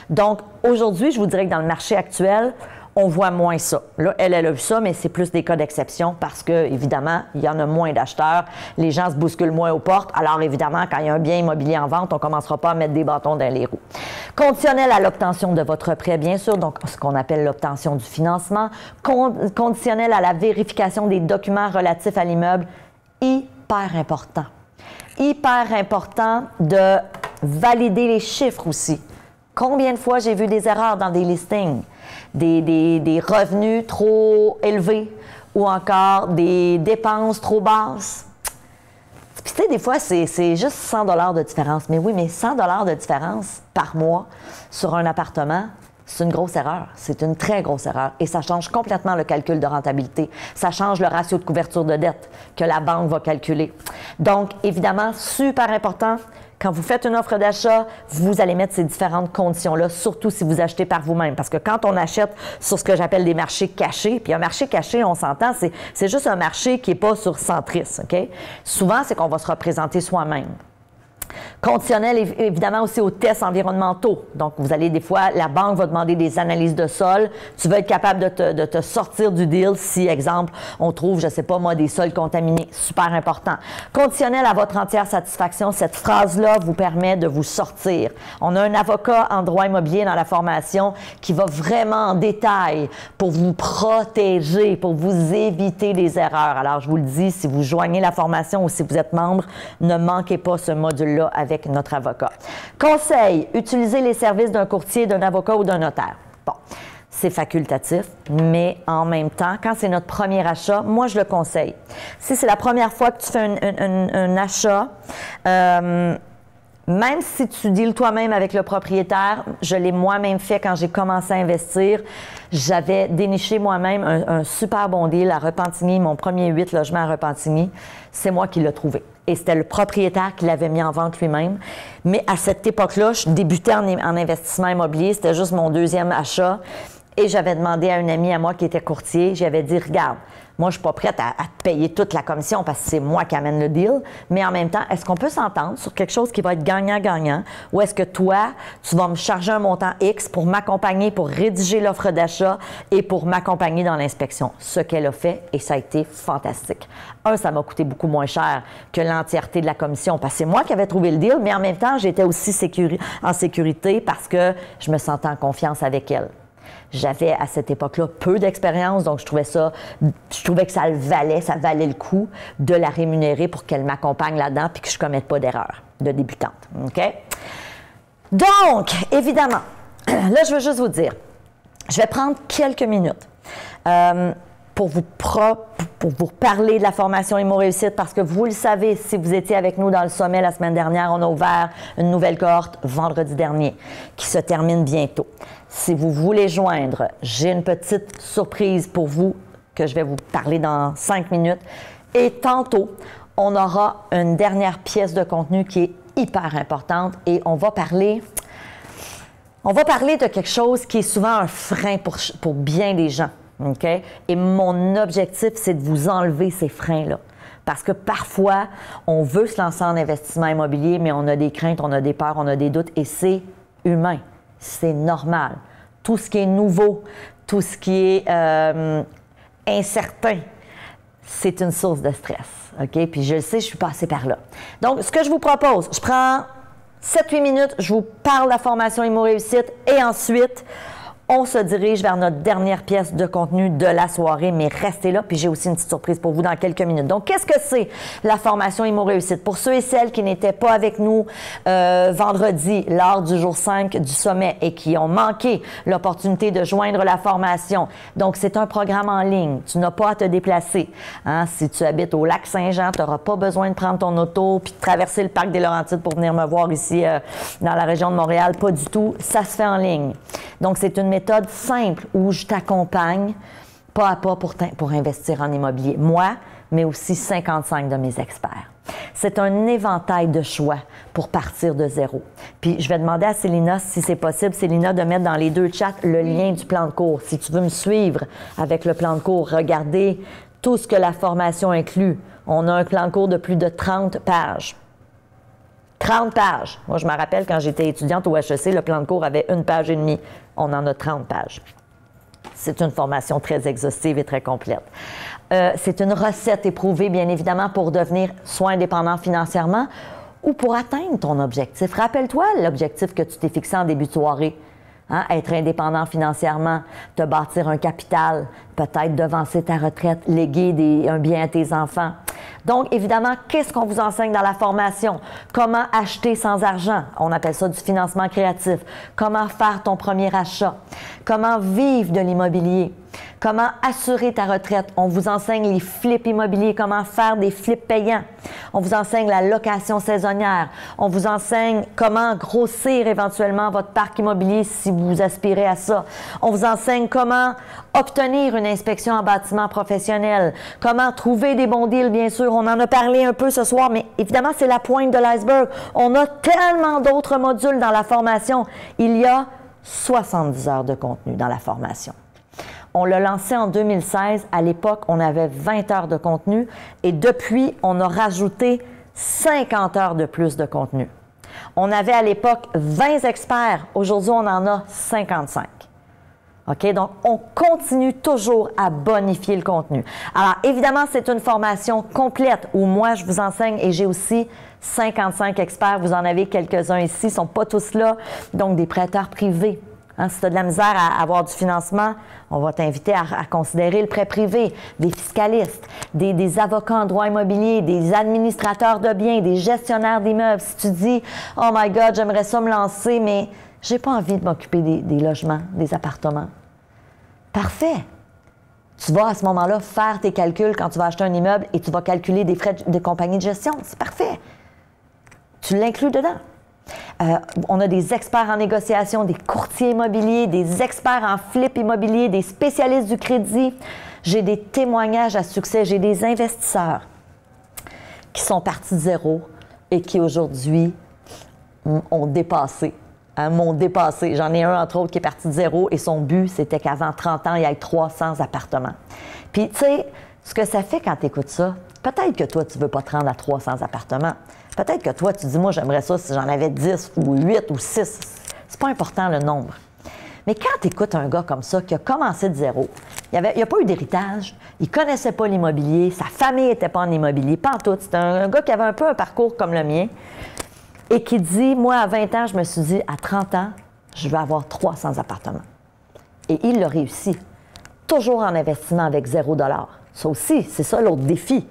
Donc, aujourd'hui, je vous dirais que dans le marché actuel, on voit moins ça. Là, elle a vu ça, mais c'est plus des cas d'exception parce que, évidemment, il y en a moins d'acheteurs. Les gens se bousculent moins aux portes. Alors, évidemment, quand il y a un bien immobilier en vente, on ne commencera pas à mettre des bâtons dans les roues. Conditionnel à l'obtention de votre prêt, bien sûr, donc ce qu'on appelle l'obtention du financement. Conditionnel à la vérification des documents relatifs à l'immeuble. Hyper important. Hyper important de valider les chiffres aussi. Combien de fois j'ai vu des erreurs dans des listings, des revenus trop élevés ou encore des dépenses trop basses? Puis tu sais, des fois, c'est juste 100 $ de différence. Mais oui, mais 100 $ de différence par mois sur un appartement, c'est une grosse erreur. C'est une très grosse erreur. Et ça change complètement le calcul de rentabilité. Ça change le ratio de couverture de dette que la banque va calculer. Donc, évidemment, super important, quand vous faites une offre d'achat, vous allez mettre ces différentes conditions-là, surtout si vous achetez par vous-même. Parce que quand on achète sur ce que j'appelle des marchés cachés, puis un marché caché, on s'entend, c'est juste un marché qui n'est pas sur Centris, OK? Souvent, c'est qu'on va se représenter soi-même. Conditionnel, évidemment, aussi aux tests environnementaux. Donc, vous allez des fois, la banque va demander des analyses de sol. Tu vas être capable de te sortir du deal si, exemple, on trouve, je ne sais pas moi, des sols contaminés. Super important. Conditionnel à votre entière satisfaction, cette phrase-là vous permet de vous sortir. On a un avocat en droit immobilier dans la formation qui va vraiment en détail pour vous protéger, pour vous éviter les erreurs. Alors, je vous le dis, si vous joignez la formation ou si vous êtes membre, ne manquez pas ce module-là avec notre avocat. Conseil, utilisez les services d'un courtier, d'un avocat ou d'un notaire. Bon, c'est facultatif, mais en même temps, quand c'est notre premier achat, moi, je le conseille. Si c'est la première fois que tu fais un achat, même si tu deals toi-même avec le propriétaire, je l'ai moi-même fait quand j'ai commencé à investir. J'avais déniché moi-même un super bon deal à Repentigny, mon premier 8 logements à Repentigny. C'est moi qui l'ai trouvé. Et c'était le propriétaire qui l'avait mis en vente lui-même. Mais à cette époque-là, je débutais en investissement immobilier. C'était juste mon deuxième achat. Et j'avais demandé à une amie à moi qui était courtier, j'avais dit, regarde, moi, je ne suis pas prête à te payer toute la commission parce que c'est moi qui amène le deal, mais en même temps, est-ce qu'on peut s'entendre sur quelque chose qui va être gagnant-gagnant ou est-ce que toi, tu vas me charger un montant X pour m'accompagner, pour rédiger l'offre d'achat et pour m'accompagner dans l'inspection? Ce qu'elle a fait et ça a été fantastique. Ça m'a coûté beaucoup moins cher que l'entièreté de la commission parce que c'est moi qui avais trouvé le deal, mais en même temps, j'étais aussi en sécurité parce que je me sentais en confiance avec elle. J'avais à cette époque-là peu d'expérience, donc je trouvais que ça valait le coup de la rémunérer pour qu'elle m'accompagne là-dedans puis que je ne commette pas d'erreur de débutante. OK? Donc, évidemment, là, je veux juste vous dire, je vais prendre quelques minutes pour vous parler de la formation Immo Réussite parce que vous le savez, si vous étiez avec nous dans le sommet la semaine dernière, on a ouvert une nouvelle cohorte vendredi dernier qui se termine bientôt. Si vous voulez joindre, j'ai une petite surprise pour vous que je vais vous parler dans 5 minutes. Et tantôt, on aura une dernière pièce de contenu qui est hyper importante et on va parler de quelque chose qui est souvent un frein pour bien des gens. Okay? Et mon objectif, c'est de vous enlever ces freins-là. Parce que parfois, on veut se lancer en investissement immobilier, mais on a des craintes, on a des peurs, on a des doutes et c'est humain. C'est normal. Tout ce qui est nouveau, tout ce qui est incertain, c'est une source de stress. OK? Puis je le sais, je suis passée par là. Donc, ce que je vous propose, je prends 7-8 minutes, je vous parle de la formation Immo Réussite et ensuite, on se dirige vers notre dernière pièce de contenu de la soirée, mais restez là, puis j'ai aussi une petite surprise pour vous dans quelques minutes. Donc, qu'est-ce que c'est la formation Immo Réussite? Pour ceux et celles qui n'étaient pas avec nous vendredi, lors du jour 5 du sommet et qui ont manqué l'opportunité de joindre la formation, donc c'est un programme en ligne. Tu n'as pas à te déplacer. Hein? Si tu habites au Lac-Saint-Jean, tu n'auras pas besoin de prendre ton auto puis de traverser le parc des Laurentides pour venir me voir ici dans la région de Montréal. Pas du tout. Ça se fait en ligne. Donc, c'est une méthode simple où je t'accompagne pas à pas pour investir en immobilier. Moi, mais aussi 55 de mes experts. C'est un éventail de choix pour partir de zéro. Puis, je vais demander à Célina, si c'est possible, Célina, de mettre dans les 2 chats le lien du plan de cours. Si tu veux me suivre avec le plan de cours, regardez tout ce que la formation inclut. On a un plan de cours de plus de 30 pages. 30 pages. Moi, je me rappelle quand j'étais étudiante au HEC, le plan de cours avait 1 page et demie. On en a 30 pages. C'est une formation très exhaustive et très complète. C'est une recette éprouvée, bien évidemment, pour devenir soit indépendant financièrement ou pour atteindre ton objectif. Rappelle-toi l'objectif que tu t'es fixé en début de soirée. Hein? Être indépendant financièrement, te bâtir un capital, peut-être devancer ta retraite, léguer un bien à tes enfants. Donc, évidemment, qu'est-ce qu'on vous enseigne dans la formation? Comment acheter sans argent? On appelle ça du financement créatif. Comment faire ton premier achat? Comment vivre de l'immobilier? Comment assurer ta retraite. On vous enseigne les flips immobiliers, comment faire des flips payants. On vous enseigne la location saisonnière. On vous enseigne comment grossir éventuellement votre parc immobilier si vous aspirez à ça. On vous enseigne comment obtenir une inspection en bâtiment professionnel, comment trouver des bons deals, bien sûr. On en a parlé un peu ce soir, mais évidemment, c'est la pointe de l'iceberg. On a tellement d'autres modules dans la formation. Il y a 70 heures de contenu dans la formation. On l'a lancé en 2016. À l'époque, on avait 20 heures de contenu et depuis, on a rajouté 50 heures de plus de contenu. On avait à l'époque 20 experts. Aujourd'hui, on en a 55. OK? Donc, on continue toujours à bonifier le contenu. Alors, évidemment, c'est une formation complète où moi, je vous enseigne et j'ai aussi 55 experts. Vous en avez quelques-uns ici. Ils ne sont pas tous là. Donc, des prêteurs privés. Hein, si tu as de la misère à avoir du financement, on va t'inviter à considérer le prêt privé, des fiscalistes, des avocats en droit immobilier, des administrateurs de biens, des gestionnaires d'immeubles. Si tu dis « Oh my God, j'aimerais ça me lancer, mais j'ai pas envie de m'occuper des logements, des appartements. » Parfait! Tu vas à ce moment-là faire tes calculs quand tu vas acheter un immeuble et tu vas calculer des frais de compagnie de gestion. C'est parfait! Tu l'inclus dedans. On a des experts en négociation, des courtiers immobiliers, des experts en flip immobilier, des spécialistes du crédit. J'ai des témoignages à succès, j'ai des investisseurs qui sont partis de zéro et qui aujourd'hui ont dépassé. M'ont dépassé. J'en ai un, entre autres, qui est parti de zéro et son but, c'était qu'avant 30 ans, il y ait 300 appartements. Puis, tu sais, ce que ça fait quand tu écoutes ça, peut-être que toi, tu ne veux pas te rendre à 300 appartements. Peut-être que toi, tu dis, moi, j'aimerais ça si j'en avais 10 ou 8 ou 6. C'est pas important le nombre. Mais quand tu écoutes un gars comme ça qui a commencé de zéro, il n'y a pas eu d'héritage, il ne connaissait pas l'immobilier, sa famille n'était pas en immobilier, pas en tout. C'était un gars qui avait un peu un parcours comme le mien et qui dit, moi, à 20 ans, je me suis dit, à 30 ans, je vais avoir 300 appartements. Et il l'a réussi. Toujours en investissement avec $0. Ça aussi, c'est ça l'autre défi.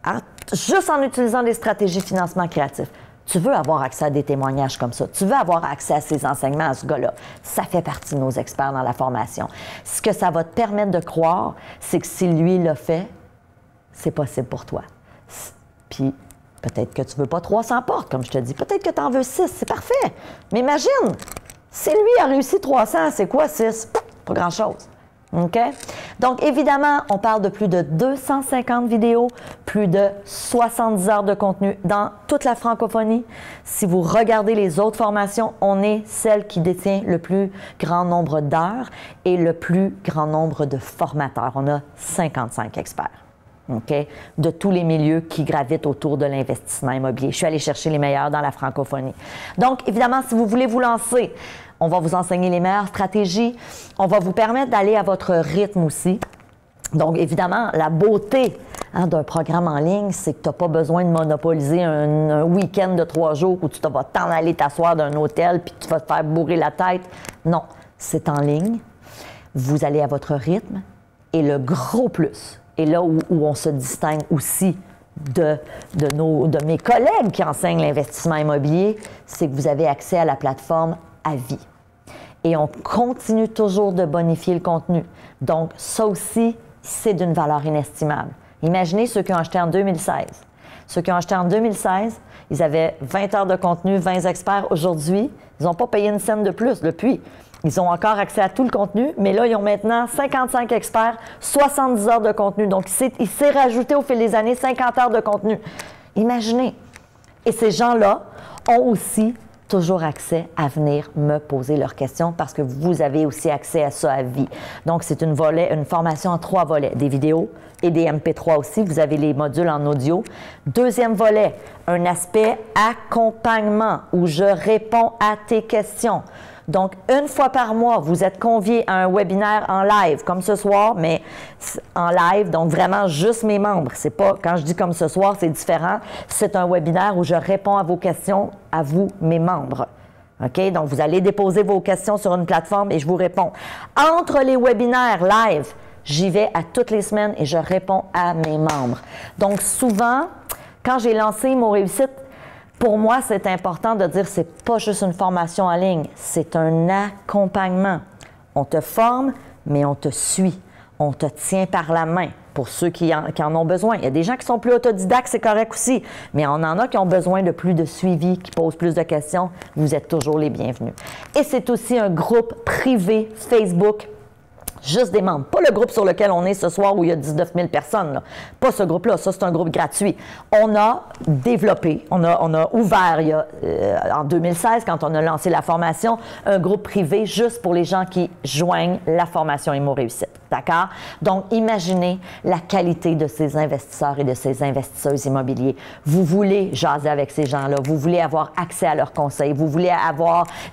Hein? Juste en utilisant des stratégies de financement créatif. Tu veux avoir accès à des témoignages comme ça. Tu veux avoir accès à ces enseignements à ce gars-là. Ça fait partie de nos experts dans la formation. Ce que ça va te permettre de croire, c'est que si lui l'a fait, c'est possible pour toi. Puis, peut-être que tu ne veux pas 300 portes, comme je te dis. Peut-être que tu en veux 6. C'est parfait. Mais imagine, si lui a réussi 300, c'est quoi 6? Pas grand-chose. OK? Donc, évidemment, on parle de plus de 250 vidéos, plus de 70 heures de contenu dans toute la francophonie. Si vous regardez les autres formations, on est celle qui détient le plus grand nombre d'heures et le plus grand nombre de formateurs. On a 55 experts. OK? De tous les milieux qui gravitent autour de l'investissement immobilier. Je suis allée chercher les meilleurs dans la francophonie. Donc, évidemment, si vous voulez vous lancer, on va vous enseigner les meilleures stratégies. On va vous permettre d'aller à votre rythme aussi. Donc, évidemment, la beauté d'un programme en ligne, c'est que tu n'as pas besoin de monopoliser un week-end de 3 jours où tu vas t'en aller t'asseoir d'un hôtel puis tu vas te faire bourrer la tête. Non, c'est en ligne. Vous allez à votre rythme. Et le gros plus, et là où on se distingue aussi de mes collègues qui enseignent l'investissement immobilier, c'est que vous avez accès à la plateforme à vie. Et on continue toujours de bonifier le contenu. Donc, ça aussi, c'est d'une valeur inestimable. Imaginez ceux qui ont acheté en 2016. Ceux qui ont acheté en 2016, ils avaient 20 heures de contenu, 20 experts. Aujourd'hui, ils n'ont pas payé une scène de plus depuis. Ils ont encore accès à tout le contenu, mais là, ils ont maintenant 55 experts, 70 heures de contenu. Donc, il s'est rajouté au fil des années 50 heures de contenu. Imaginez. Et ces gens-là ont aussi toujours accès à venir me poser leurs questions parce que vous avez aussi accès à ça à vie. Donc, c'est une formation en 3 volets, des vidéos et des MP3 aussi. Vous avez les modules en audio. Deuxième volet, un aspect accompagnement où je réponds à tes questions. Donc, une fois par mois, vous êtes conviés à un webinaire en live, comme ce soir, mais en live, donc vraiment juste mes membres. C'est pas, quand je dis comme ce soir, c'est différent. C'est un webinaire où je réponds à vos questions, à vous, mes membres. OK? Donc, vous allez déposer vos questions sur une plateforme et je vous réponds. Entre les webinaires live, j'y vais à toutes les semaines et je réponds à mes membres. Donc, souvent, quand j'ai lancé Mot Réussite, pour moi, c'est important de dire que ce n'est pas juste une formation en ligne, c'est un accompagnement. On te forme, mais on te suit. On te tient par la main pour ceux qui en ont besoin. Il y a des gens qui sont plus autodidactes, c'est correct aussi, mais on en a qui ont besoin de plus de suivi, qui posent plus de questions. Vous êtes toujours les bienvenus. Et c'est aussi un groupe privé Facebook. Juste des membres. Pas le groupe sur lequel on est ce soir où il y a 19 000 personnes. Là. Pas ce groupe-là. Ça, c'est un groupe gratuit. On a développé, on a ouvert en 2016, quand on a lancé la formation, un groupe privé juste pour les gens qui joignent la formation Immo Réussite. D'accord? Donc, imaginez la qualité de ces investisseurs et de ces investisseuses immobiliers. Vous voulez jaser avec ces gens-là. Vous voulez avoir accès à leurs conseils. Vous voulez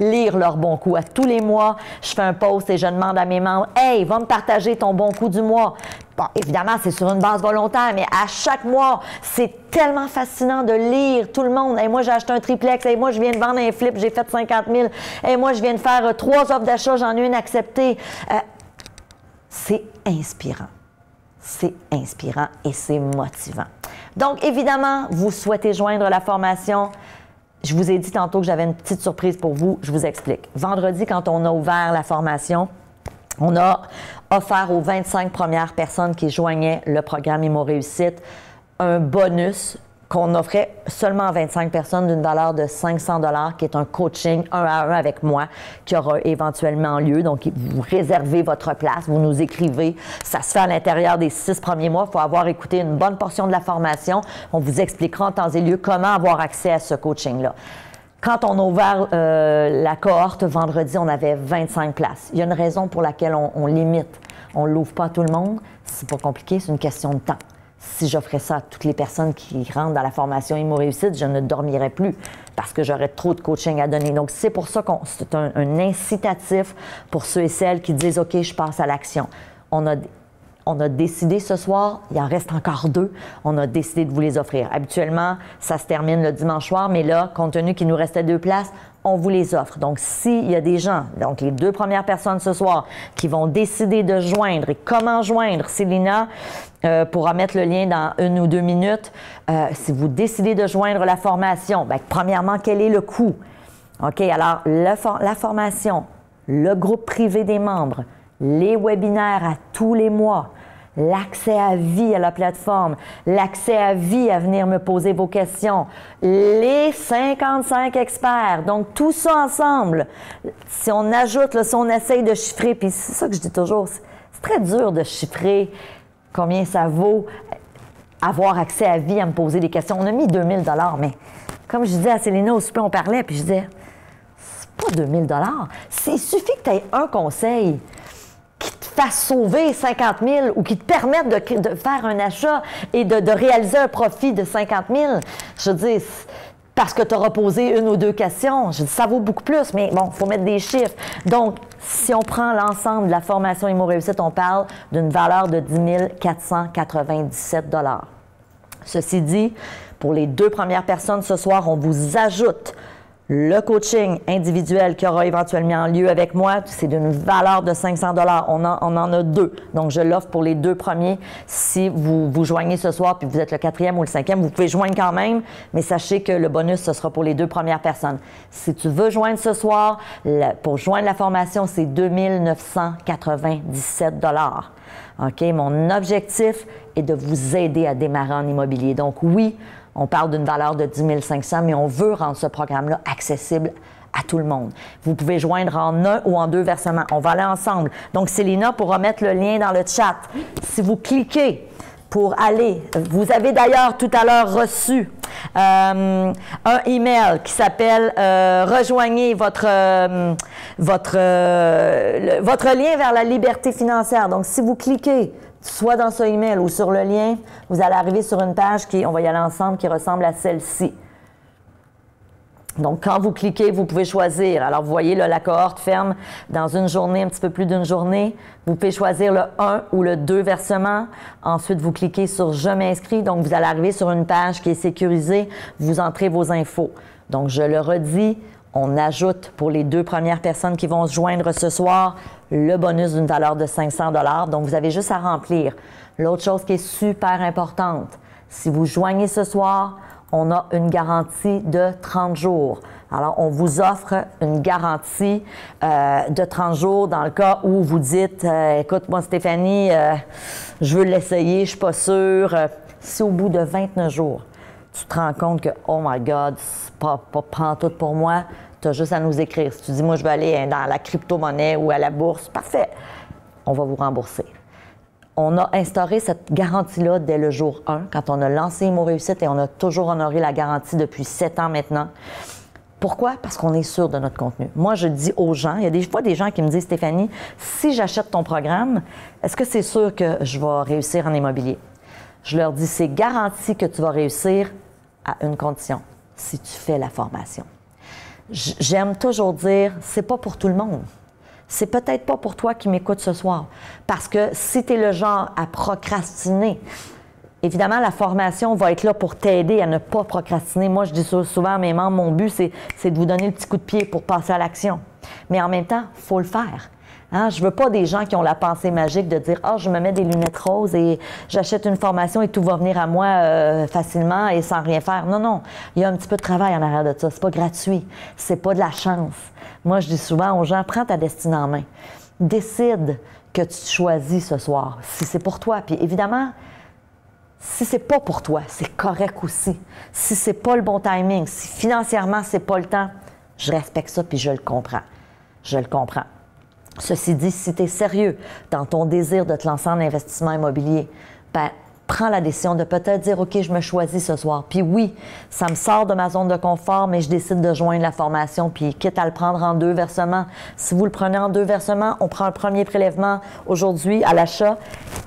lire leurs bons coups. À tous les mois, je fais un post et je demande à mes membres, « Hey, va me partager ton bon coup du mois. » Bon, évidemment, c'est sur une base volontaire, mais à chaque mois, c'est tellement fascinant de lire tout le monde. « Hey, moi, j'ai acheté un triplex. Hey, moi, je viens de vendre un flip, j'ai fait 50 000. Hey, moi, je viens de faire 3 offres d'achat, j'en ai une acceptée. C'est inspirant. C'est inspirant et c'est motivant. Donc, évidemment, vous souhaitez joindre la formation. Je vous ai dit tantôt que j'avais une petite surprise pour vous. Je vous explique. Vendredi, quand on a ouvert la formation, on a offert aux 25 premières personnes qui joignaient le programme Immo Réussite un bonus qu'on offrait seulement à 25 personnes d'une valeur de 500 $, qui est un coaching 1 à 1 avec moi, qui aura éventuellement lieu. Donc, vous réservez votre place, vous nous écrivez. Ça se fait à l'intérieur des 6 premiers mois. Il faut avoir écouté une bonne portion de la formation. On vous expliquera en temps et lieu comment avoir accès à ce coaching-là. Quand on a ouvert la cohorte vendredi, on avait 25 places. Il y a une raison pour laquelle on limite. On ne l'ouvre pas à tout le monde. C'est pas compliqué, c'est une question de temps. Si j'offrais ça à toutes les personnes qui rentrent dans la formation Immo Réussite, je ne dormirais plus parce que j'aurais trop de coaching à donner. Donc, c'est pour ça que c'est un incitatif pour ceux et celles qui disent « OK, je passe à l'action ». On a décidé ce soir, il en reste encore 2, on a décidé de vous les offrir. Habituellement, ça se termine le dimanche soir, mais là, compte tenu qu'il nous restait 2 places, on vous les offre. Donc, s'il y a des gens, donc les 2 premières personnes ce soir, qui vont décider de joindre et comment joindre, Célina pourra mettre le lien dans 1 ou 2 minutes. Si vous décidez de joindre la formation, bien, premièrement, quel est le coût? OK, alors, la formation, le groupe privé des membres, les webinaires à tous les mois, l'accès à vie à la plateforme, l'accès à vie à venir me poser vos questions, les 55 experts. Donc, tout ça ensemble, si on ajoute, là, si on essaye de chiffrer, puis c'est ça que je dis toujours, c'est très dur de chiffrer combien ça vaut avoir accès à vie à me poser des questions. On a mis 2000 $, mais comme je disais à Célina au souper, on parlait, puis je disais, c'est pas 2000 $. Il suffit que tu aies un conseil qui te fasse sauver 50 000 ou qui te permette de faire un achat et de réaliser un profit de 50 000. Je dis, parce que tu auras posé 1 ou 2 questions. Je dis, ça vaut beaucoup plus, mais bon, il faut mettre des chiffres. Donc, si on prend l'ensemble de la formation Immo Réussite, on parle d'une valeur de 10 497 $. Ceci dit, pour les 2 premières personnes ce soir, on vous ajoute le coaching individuel qui aura éventuellement lieu avec moi, c'est d'une valeur de 500 $. On en a 2. Donc, je l'offre pour les 2 premiers. Si vous vous joignez ce soir puis vous êtes le 4e ou le 5e, vous pouvez joindre quand même, mais sachez que le bonus, ce sera pour les 2 premières personnes. Si tu veux joindre ce soir, pour joindre la formation, c'est 2 997 $. OK? Mon objectif est de vous aider à démarrer en immobilier. Donc, oui, on parle d'une valeur de 10 500, mais on veut rendre ce programme-là accessible à tout le monde. Vous pouvez joindre en 1 ou en 2 versements. On va aller ensemble. Donc, Célina pourra mettre le lien dans le chat. Si vous cliquez pour aller, vous avez d'ailleurs tout à l'heure reçu un email qui s'appelle rejoignez votre lien vers la liberté financière. Donc, si vous cliquez soit dans ce email ou sur le lien, vous allez arriver sur une page on va y aller ensemble, qui ressemble à celle-ci. Donc, quand vous cliquez, vous pouvez choisir. Alors, vous voyez, là, la cohorte ferme dans une journée, un petit peu plus d'une journée. Vous pouvez choisir le 1 ou le 2 versement. Ensuite, vous cliquez sur « Je m'inscris ». Donc, vous allez arriver sur une page qui est sécurisée. Vous entrez vos infos. Donc, je le redis, on ajoute pour les 2 premières personnes qui vont se joindre ce soir le bonus d'une valeur de 500 $. Donc, vous avez juste à remplir. L'autre chose qui est super importante, si vous joignez ce soir, on a une garantie de 30 jours. Alors, on vous offre une garantie de 30 jours dans le cas où vous dites écoute, moi, Stéphanie, je veux l'essayer, je suis pas sûre. Si au bout de 29 jours, tu te rends compte que, oh my God, c'est pas pantoute pour moi, tu as juste à nous écrire. Si tu dis, moi, je veux aller dans la crypto-monnaie ou à la bourse, parfait, on va vous rembourser. On a instauré cette garantie-là dès le jour 1, quand on a lancé Immo Réussite, et on a toujours honoré la garantie depuis 7 ans maintenant. Pourquoi? Parce qu'on est sûr de notre contenu. Moi, je dis aux gens, il y a des fois des gens qui me disent, Stéphanie, si j'achète ton programme, est-ce que c'est sûr que je vais réussir en immobilier? Je leur dis, c'est garanti que tu vas réussir à une condition, si tu fais la formation. J'aime toujours dire, c'est pas pour tout le monde. C'est peut-être pas pour toi qui m'écoutes ce soir. Parce que si tu es le genre à procrastiner, évidemment, la formation va être là pour t'aider à ne pas procrastiner. Moi, je dis souvent à mes membres, mon but, c'est de vous donner le petit coup de pied pour passer à l'action. Mais en même temps, il faut le faire. Hein? Je ne veux pas des gens qui ont la pensée magique de dire « Ah, je me mets des lunettes roses et j'achète une formation et tout va venir à moi facilement et sans rien faire. » Non, non. Il y a un petit peu de travail en arrière de ça. C'est pas gratuit. C'est pas de la chance. Moi, je dis souvent aux gens « Prends ta destinée en main. Décide que tu choisis ce soir. Si c'est pour toi. » Puis évidemment, si c'est pas pour toi, c'est correct aussi. Si c'est pas le bon timing, si financièrement c'est pas le temps, je respecte ça puis je le comprends. Je le comprends. Ceci dit, si tu es sérieux dans ton désir de te lancer en investissement immobilier, ben prends la décision de peut-être dire « OK, je me choisis ce soir. » Puis oui, ça me sort de ma zone de confort, mais je décide de joindre la formation, puis quitte à le prendre en 2 versements. Si vous le prenez en 2 versements, on prend le premier prélèvement aujourd'hui à l'achat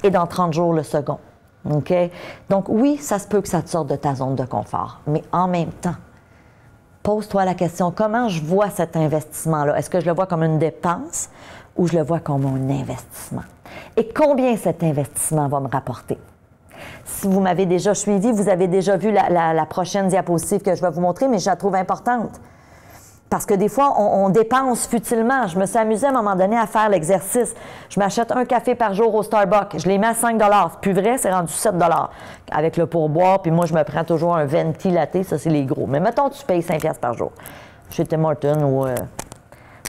et dans 30 jours le second. OK? Donc oui, ça se peut que ça te sorte de ta zone de confort, mais en même temps, pose-toi la question, comment je vois cet investissement-là? Est-ce que je le vois comme une dépense ou je le vois comme un investissement? Et combien cet investissement va me rapporter? Si vous m'avez déjà suivi, vous avez déjà vu la prochaine diapositive que je vais vous montrer, mais je la trouve importante. Parce que des fois, on dépense futilement. Je me suis amusée à un moment donné à faire l'exercice. Je m'achète un café par jour au Starbucks. Je les mets à 5 $. C'est plus vrai, c'est rendu 7 $ avec le pourboire. Puis moi, je me prends toujours un venti latte. Ça, c'est les gros. Mais mettons, tu payes 5 $ par jour. Chez Tim Hortons ou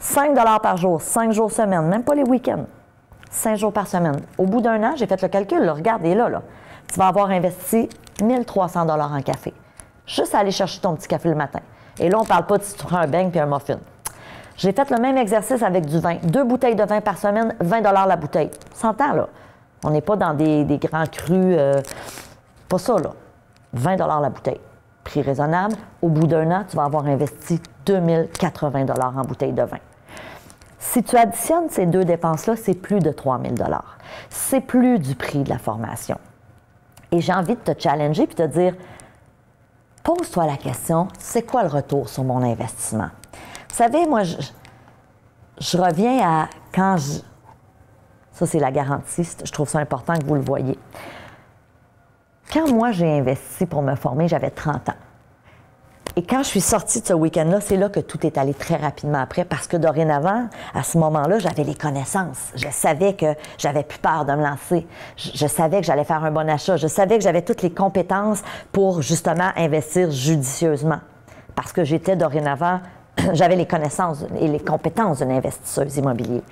5 $ par jour, 5 jours semaine, même pas les week-ends. 5 jours par semaine. Au bout d'un an, j'ai fait le calcul. Là, regarde, il est là. Tu vas avoir investi 1 300 $ en café. Juste à aller chercher ton petit café le matin. Et là, on ne parle pas de si tu prends un beigne puis un muffin. J'ai fait le même exercice avec du vin. 2 bouteilles de vin par semaine, 20 $ la bouteille. 100 ans, là. On n'est pas dans des grands crus. Pas ça, là. 20 $ la bouteille. Prix raisonnable. Au bout d'un an, tu vas avoir investi 2080 $ en bouteille de vin. Si tu additionnes ces 2 dépenses-là, c'est plus de 3000 $. C'est plus du prix de la formation. Et j'ai envie de te challenger puis te dire, pose-toi la question, c'est quoi le retour sur mon investissement? Vous savez, moi, je reviens à quand je... Ça, c'est la garantie. Je trouve ça important que vous le voyez. Quand moi, j'ai investi pour me former, j'avais 30 ans. Et quand je suis sortie de ce week-end-là, c'est là que tout est allé très rapidement après parce que dorénavant, à ce moment-là, j'avais les connaissances. Je savais que j'avais plus peur de me lancer. Je savais que j'allais faire un bon achat. Je savais que j'avais toutes les compétences pour justement investir judicieusement. Parce que j'étais dorénavant, j'avais les connaissances et les compétences d'une investisseuse immobilière.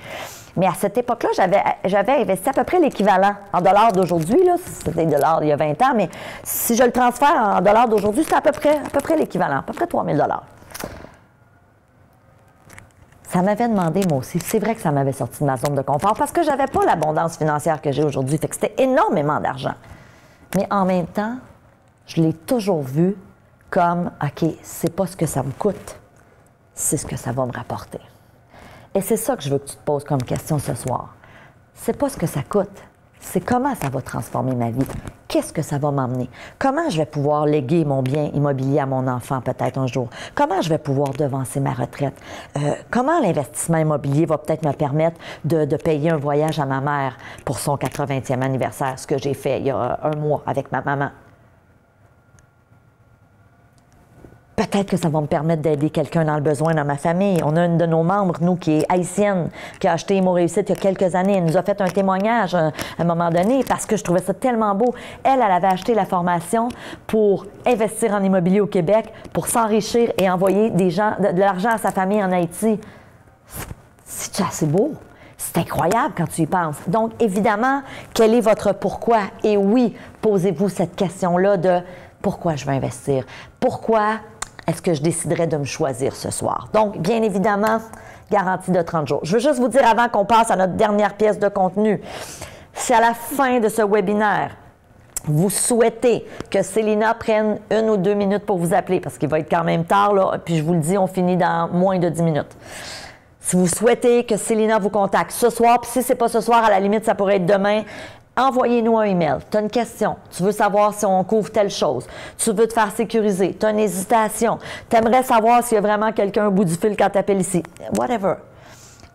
Mais à cette époque-là, j'avais investi à peu près l'équivalent en dollars d'aujourd'hui. C'était des dollars il y a 20 ans, mais si je le transfère en dollars d'aujourd'hui, c'est à peu près l'équivalent, à peu près 3000 $. Ça m'avait demandé, moi aussi, c'est vrai que ça m'avait sorti de ma zone de confort parce que je n'avais pas l'abondance financière que j'ai aujourd'hui. Fait que c'était énormément d'argent. Mais en même temps, je l'ai toujours vu comme, OK, c'est pas ce que ça me coûte, c'est ce que ça va me rapporter. Et c'est ça que je veux que tu te poses comme question ce soir. C'est pas ce que ça coûte, c'est comment ça va transformer ma vie. Qu'est-ce que ça va m'emmener? Comment je vais pouvoir léguer mon bien immobilier à mon enfant peut-être un jour? Comment je vais pouvoir devancer ma retraite? Comment l'investissement immobilier va peut-être me permettre de payer un voyage à ma mère pour son 80e anniversaire, ce que j'ai fait il y a un mois avec ma maman? Peut-être que ça va me permettre d'aider quelqu'un dans le besoin dans ma famille. On a une de nos membres, nous, qui est haïtienne, qui a acheté Imo Réussite il y a quelques années. Elle nous a fait un témoignage à un moment donné parce que je trouvais ça tellement beau. Elle avait acheté la formation pour investir en immobilier au Québec, pour s'enrichir et envoyer de l'argent à sa famille en Haïti. C'est assez beau. C'est incroyable quand tu y penses. Donc, évidemment, quel est votre pourquoi? Et oui, posez-vous cette question-là de pourquoi je veux investir? Pourquoi est-ce que je déciderais de me choisir ce soir? Donc, bien évidemment, garantie de 30 jours. Je veux juste vous dire avant qu'on passe à notre dernière pièce de contenu, si à la fin de ce webinaire, vous souhaitez que Célina prenne 1 ou 2 minutes pour vous appeler, parce qu'il va être quand même tard, là, puis je vous le dis, on finit dans moins de 10 minutes. Si vous souhaitez que Célina vous contacte ce soir, puis si ce n'est pas ce soir, à la limite, ça pourrait être demain, envoyez-nous un email. Tu as une question, tu veux savoir si on couvre telle chose, tu veux te faire sécuriser, tu as une hésitation, tu aimerais savoir s'il y a vraiment quelqu'un au bout du fil quand tu appelles ici. Whatever.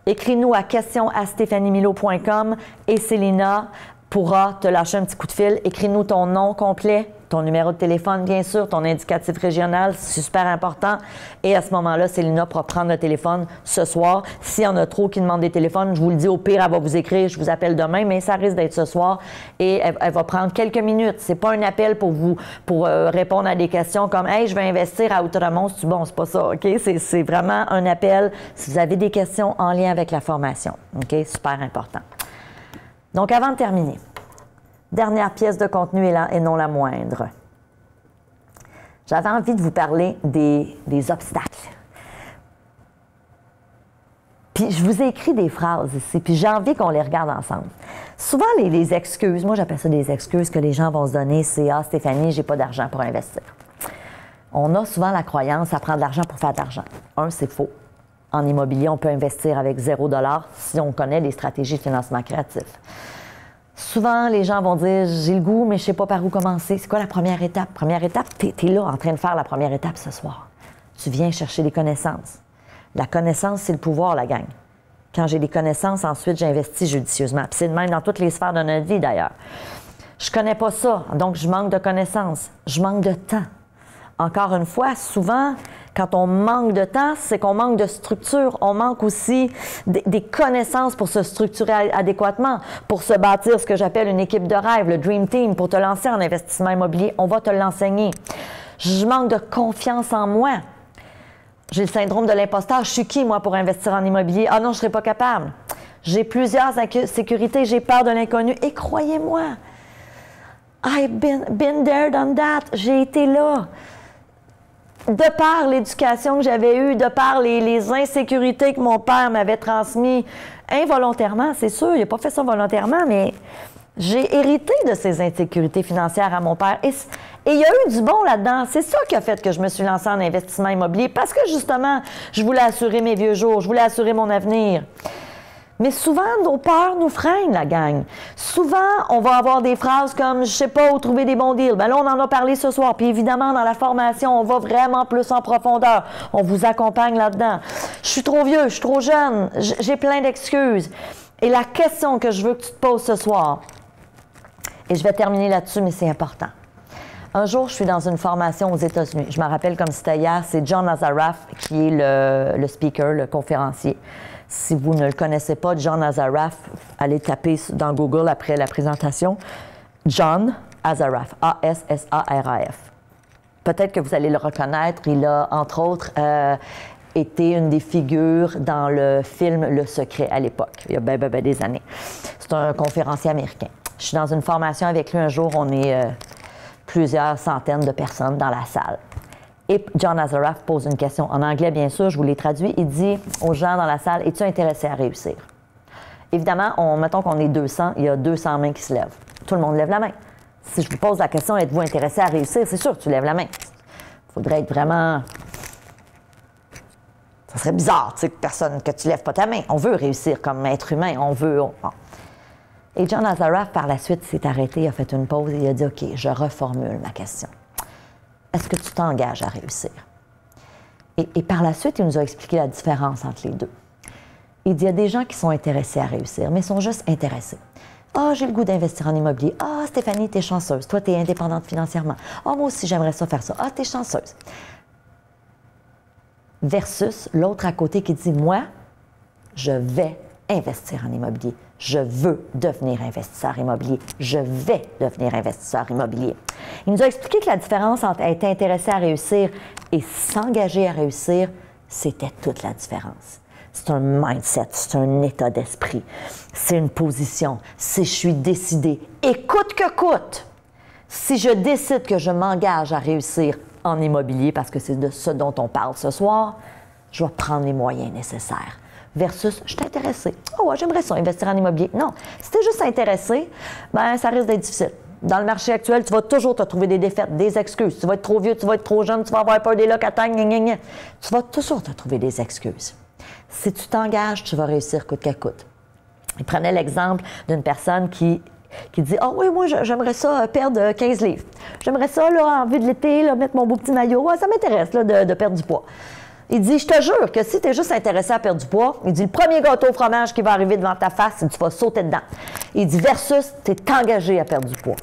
Écris-nous à question@stephaniemilo.com et Célina pourra te lâcher un petit coup de fil. Écris-nous ton nom complet, ton numéro de téléphone, bien sûr, ton indicatif régional, c'est super important. Et à ce moment-là, Célina pourra prendre le téléphone ce soir. S'il y en a trop qui demandent des téléphones, je vous le dis, au pire, elle va vous écrire, je vous appelle demain, mais ça risque d'être ce soir. Et elle va prendre quelques minutes. C'est pas un appel pour répondre à des questions comme « Hey, je vais investir à Outremont, c'est bon, c'est pas ça, OK? » C'est vraiment un appel si vous avez des questions en lien avec la formation. OK? Super important. Donc, avant de terminer, dernière pièce de contenu et non la moindre. J'avais envie de vous parler des obstacles. Puis je vous ai écrit des phrases ici, puis j'ai envie qu'on les regarde ensemble. Souvent, les excuses, moi j'appelle ça des excuses que les gens vont se donner, c'est « Ah, Stéphanie, j'ai pas d'argent pour investir. » On a souvent la croyance à prendre de l'argent pour faire de l'argent. C'est faux. En immobilier, on peut investir avec 0 $ si on connaît les stratégies de financement créatif. Souvent, les gens vont dire « J'ai le goût, mais je ne sais pas par où commencer. » C'est quoi la première étape? Première étape, tu es là en train de faire la première étape ce soir. Tu viens chercher des connaissances. La connaissance, c'est le pouvoir, la gang. Quand j'ai des connaissances, ensuite, j'investis judicieusement. Puis c'est de même dans toutes les sphères de notre vie, d'ailleurs. Je ne connais pas ça, donc je manque de connaissances. Je manque de temps. Encore une fois, souvent, quand on manque de temps, c'est qu'on manque de structure. On manque aussi des connaissances pour se structurer adéquatement, pour se bâtir ce que j'appelle une équipe de rêve, le Dream Team, pour te lancer en investissement immobilier. On va te l'enseigner. Je manque de confiance en moi. J'ai le syndrome de l'imposteur. Je suis qui, moi, pour investir en immobilier? Ah non, je ne serais pas capable. J'ai plusieurs insécurités. J'ai peur de l'inconnu. Et croyez-moi, I've been there, done that. J'ai été là. De par l'éducation que j'avais eue, de par les insécurités que mon père m'avait transmises involontairement, c'est sûr, il n'a pas fait ça volontairement, mais j'ai hérité de ces insécurités financières à mon père. Et il y a eu du bon là-dedans. C'est ça qui a fait que je me suis lancée en investissement immobilier parce que, justement, je voulais assurer mes vieux jours, je voulais assurer mon avenir. Mais souvent, nos peurs nous freinent, la gang. Souvent, on va avoir des phrases comme « je ne sais pas où trouver des bons deals ». Ben là, on en a parlé ce soir. Puis évidemment, dans la formation, on va vraiment plus en profondeur. On vous accompagne là-dedans. Je suis trop vieux, je suis trop jeune, j'ai plein d'excuses. Et la question que je veux que tu te poses ce soir, et je vais terminer là-dessus, mais c'est important. Un jour, je suis dans une formation aux États-Unis. Je me rappelle comme c'était hier, c'est John Assaraf qui est le speaker, le conférencier. Si vous ne le connaissez pas, John Assaraf, allez taper dans Google après la présentation. John Assaraf, A-S-S-A-R-A-F. Peut-être que vous allez le reconnaître. Il a, entre autres, été une des figures dans le film Le Secret à l'époque, il y a des années. C'est un conférencier américain. Je suis dans une formation avec lui un jour, on est plusieurs centaines de personnes dans la salle. Et John Assaraf pose une question, en anglais bien sûr, je vous l'ai traduit. Il dit aux gens dans la salle, es-tu intéressé à réussir? Évidemment, mettons qu'on est 200, il y a 200 mains qui se lèvent. Tout le monde lève la main. Si je vous pose la question, êtes-vous intéressé à réussir? C'est sûr que tu lèves la main. Il faudrait être vraiment... Ça serait bizarre, tu sais, que tu lèves pas ta main. On veut réussir comme être humain, on veut... Et John Assaraf, par la suite, s'est arrêté, il a fait une pause et il a dit, OK, je reformule ma question. Est-ce que tu t'engages à réussir? Et par la suite, il nous a expliqué la différence entre les deux. Il dit, il y a des gens qui sont intéressés à réussir, mais ils sont juste intéressés. Ah, j'ai le goût d'investir en immobilier. Ah, Stéphanie, t'es chanceuse. Toi, t'es indépendante financièrement. Ah, moi aussi, j'aimerais ça faire ça. Ah, t'es chanceuse. versus l'autre à côté qui dit, moi, je vais investir en immobilier. Je veux devenir investisseur immobilier. Je vais devenir investisseur immobilier. Il nous a expliqué que la différence entre être intéressé à réussir et s'engager à réussir, c'était toute la différence. C'est un mindset, c'est un état d'esprit, c'est une position, c'est je suis décidé. Et coûte que coûte, si je décide que je m'engage à réussir en immobilier, parce que c'est de ce dont on parle ce soir, je vais prendre les moyens nécessaires. Versus, je suis intéressé. Oh, ouais, j'aimerais ça, investir en immobilier. Non, si tu es juste intéressé, bien, ça risque d'être difficile. Dans le marché actuel, tu vas toujours te trouver des défaites, des excuses. Tu vas être trop vieux, tu vas être trop jeune, tu vas avoir peur des locataires, gna, gna, gna. Tu vas toujours te trouver des excuses. Si tu t'engages, tu vas réussir coûte que coûte. Il prenait l'exemple d'une personne qui dit « Ah oui, moi, j'aimerais ça perdre 15 livres. J'aimerais ça, là, en vue de l'été, là, mettre mon beau petit maillot. Ouais, ça m'intéresse là, de perdre du poids. » Il dit « Je te jure que si tu es juste intéressé à perdre du poids, il dit le premier gâteau au fromage qui va arriver devant ta face, tu vas sauter dedans. Il dit versus, tu es engagé à perdre du poids.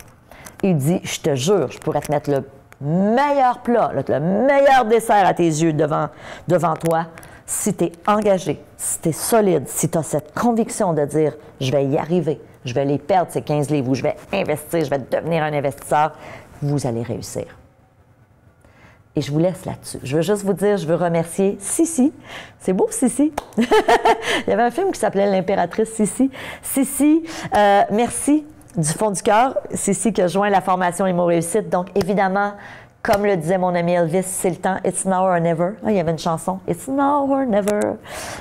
Il dit « Je te jure, je pourrais te mettre le meilleur plat, le meilleur dessert à tes yeux devant toi. Si tu es engagé, si tu es solide, si tu as cette conviction de dire « Je vais y arriver, je vais les perdre ces 15 livres ou je vais investir, je vais devenir un investisseur », vous allez réussir. Et je vous laisse là-dessus. Je veux juste vous dire, je veux remercier Sissi. C'est beau, Sissi. Il y avait un film qui s'appelait L'Impératrice Sissi. Sissi, merci du fond du cœur. Sissi qui a joint la formation Imo Réussite. Donc, évidemment, comme le disait mon ami Elvis, c'est le temps. It's now or never. Il y avait une chanson. It's now or never.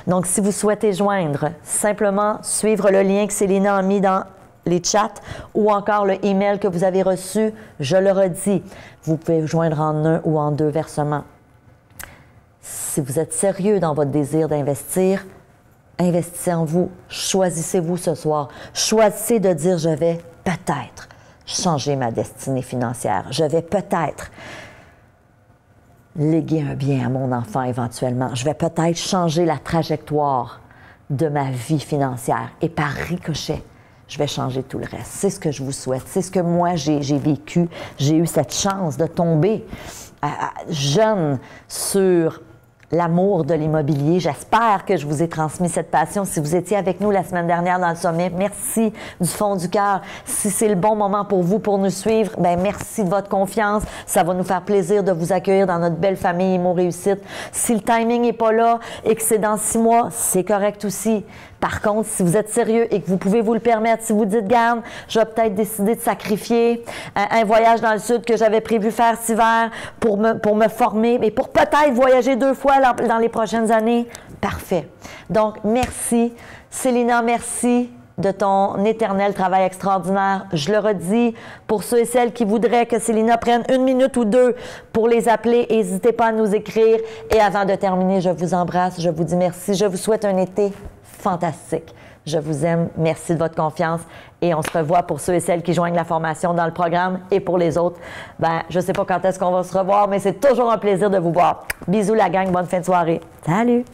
Donc, si vous souhaitez joindre, simplement suivre le lien que Célina a mis dans les chats ou encore le email que vous avez reçu, je le redis, vous pouvez joindre en un ou en deux versements. Si vous êtes sérieux dans votre désir d'investir, investissez en vous. Choisissez-vous ce soir. Choisissez de dire « Je vais peut-être changer ma destinée financière. Je vais peut-être léguer un bien à mon enfant éventuellement. Je vais peut-être changer la trajectoire de ma vie financière. Et par ricochet, je vais changer tout le reste. » C'est ce que je vous souhaite. C'est ce que moi, j'ai vécu. J'ai eu cette chance de tomber jeune sur l'amour de l'immobilier. J'espère que je vous ai transmis cette passion. Si vous étiez avec nous la semaine dernière dans le sommet, merci du fond du cœur. Si c'est le bon moment pour vous, pour nous suivre, bien merci de votre confiance. Ça va nous faire plaisir de vous accueillir dans notre belle famille Imo Réussite. Si le timing n'est pas là et que c'est dans 6 mois, c'est correct aussi. Par contre, si vous êtes sérieux et que vous pouvez vous le permettre, si vous dites, garde, je vais peut-être décider de sacrifier un voyage dans le sud que j'avais prévu faire cet hiver pour me former et pour peut-être voyager 2 fois dans les prochaines années, parfait. Donc, merci. Célina, merci de ton éternel travail extraordinaire. Je le redis, pour ceux et celles qui voudraient que Célina prenne 1 minute ou 2 pour les appeler, n'hésitez pas à nous écrire. Et avant de terminer, je vous embrasse, je vous dis merci. Je vous souhaite un été fantastique. Je vous aime. Merci de votre confiance. Et on se revoit pour ceux et celles qui joignent la formation dans le programme. Et pour les autres, ben, je ne sais pas quand est-ce qu'on va se revoir, mais c'est toujours un plaisir de vous voir. Bisous la gang. Bonne fin de soirée. Salut!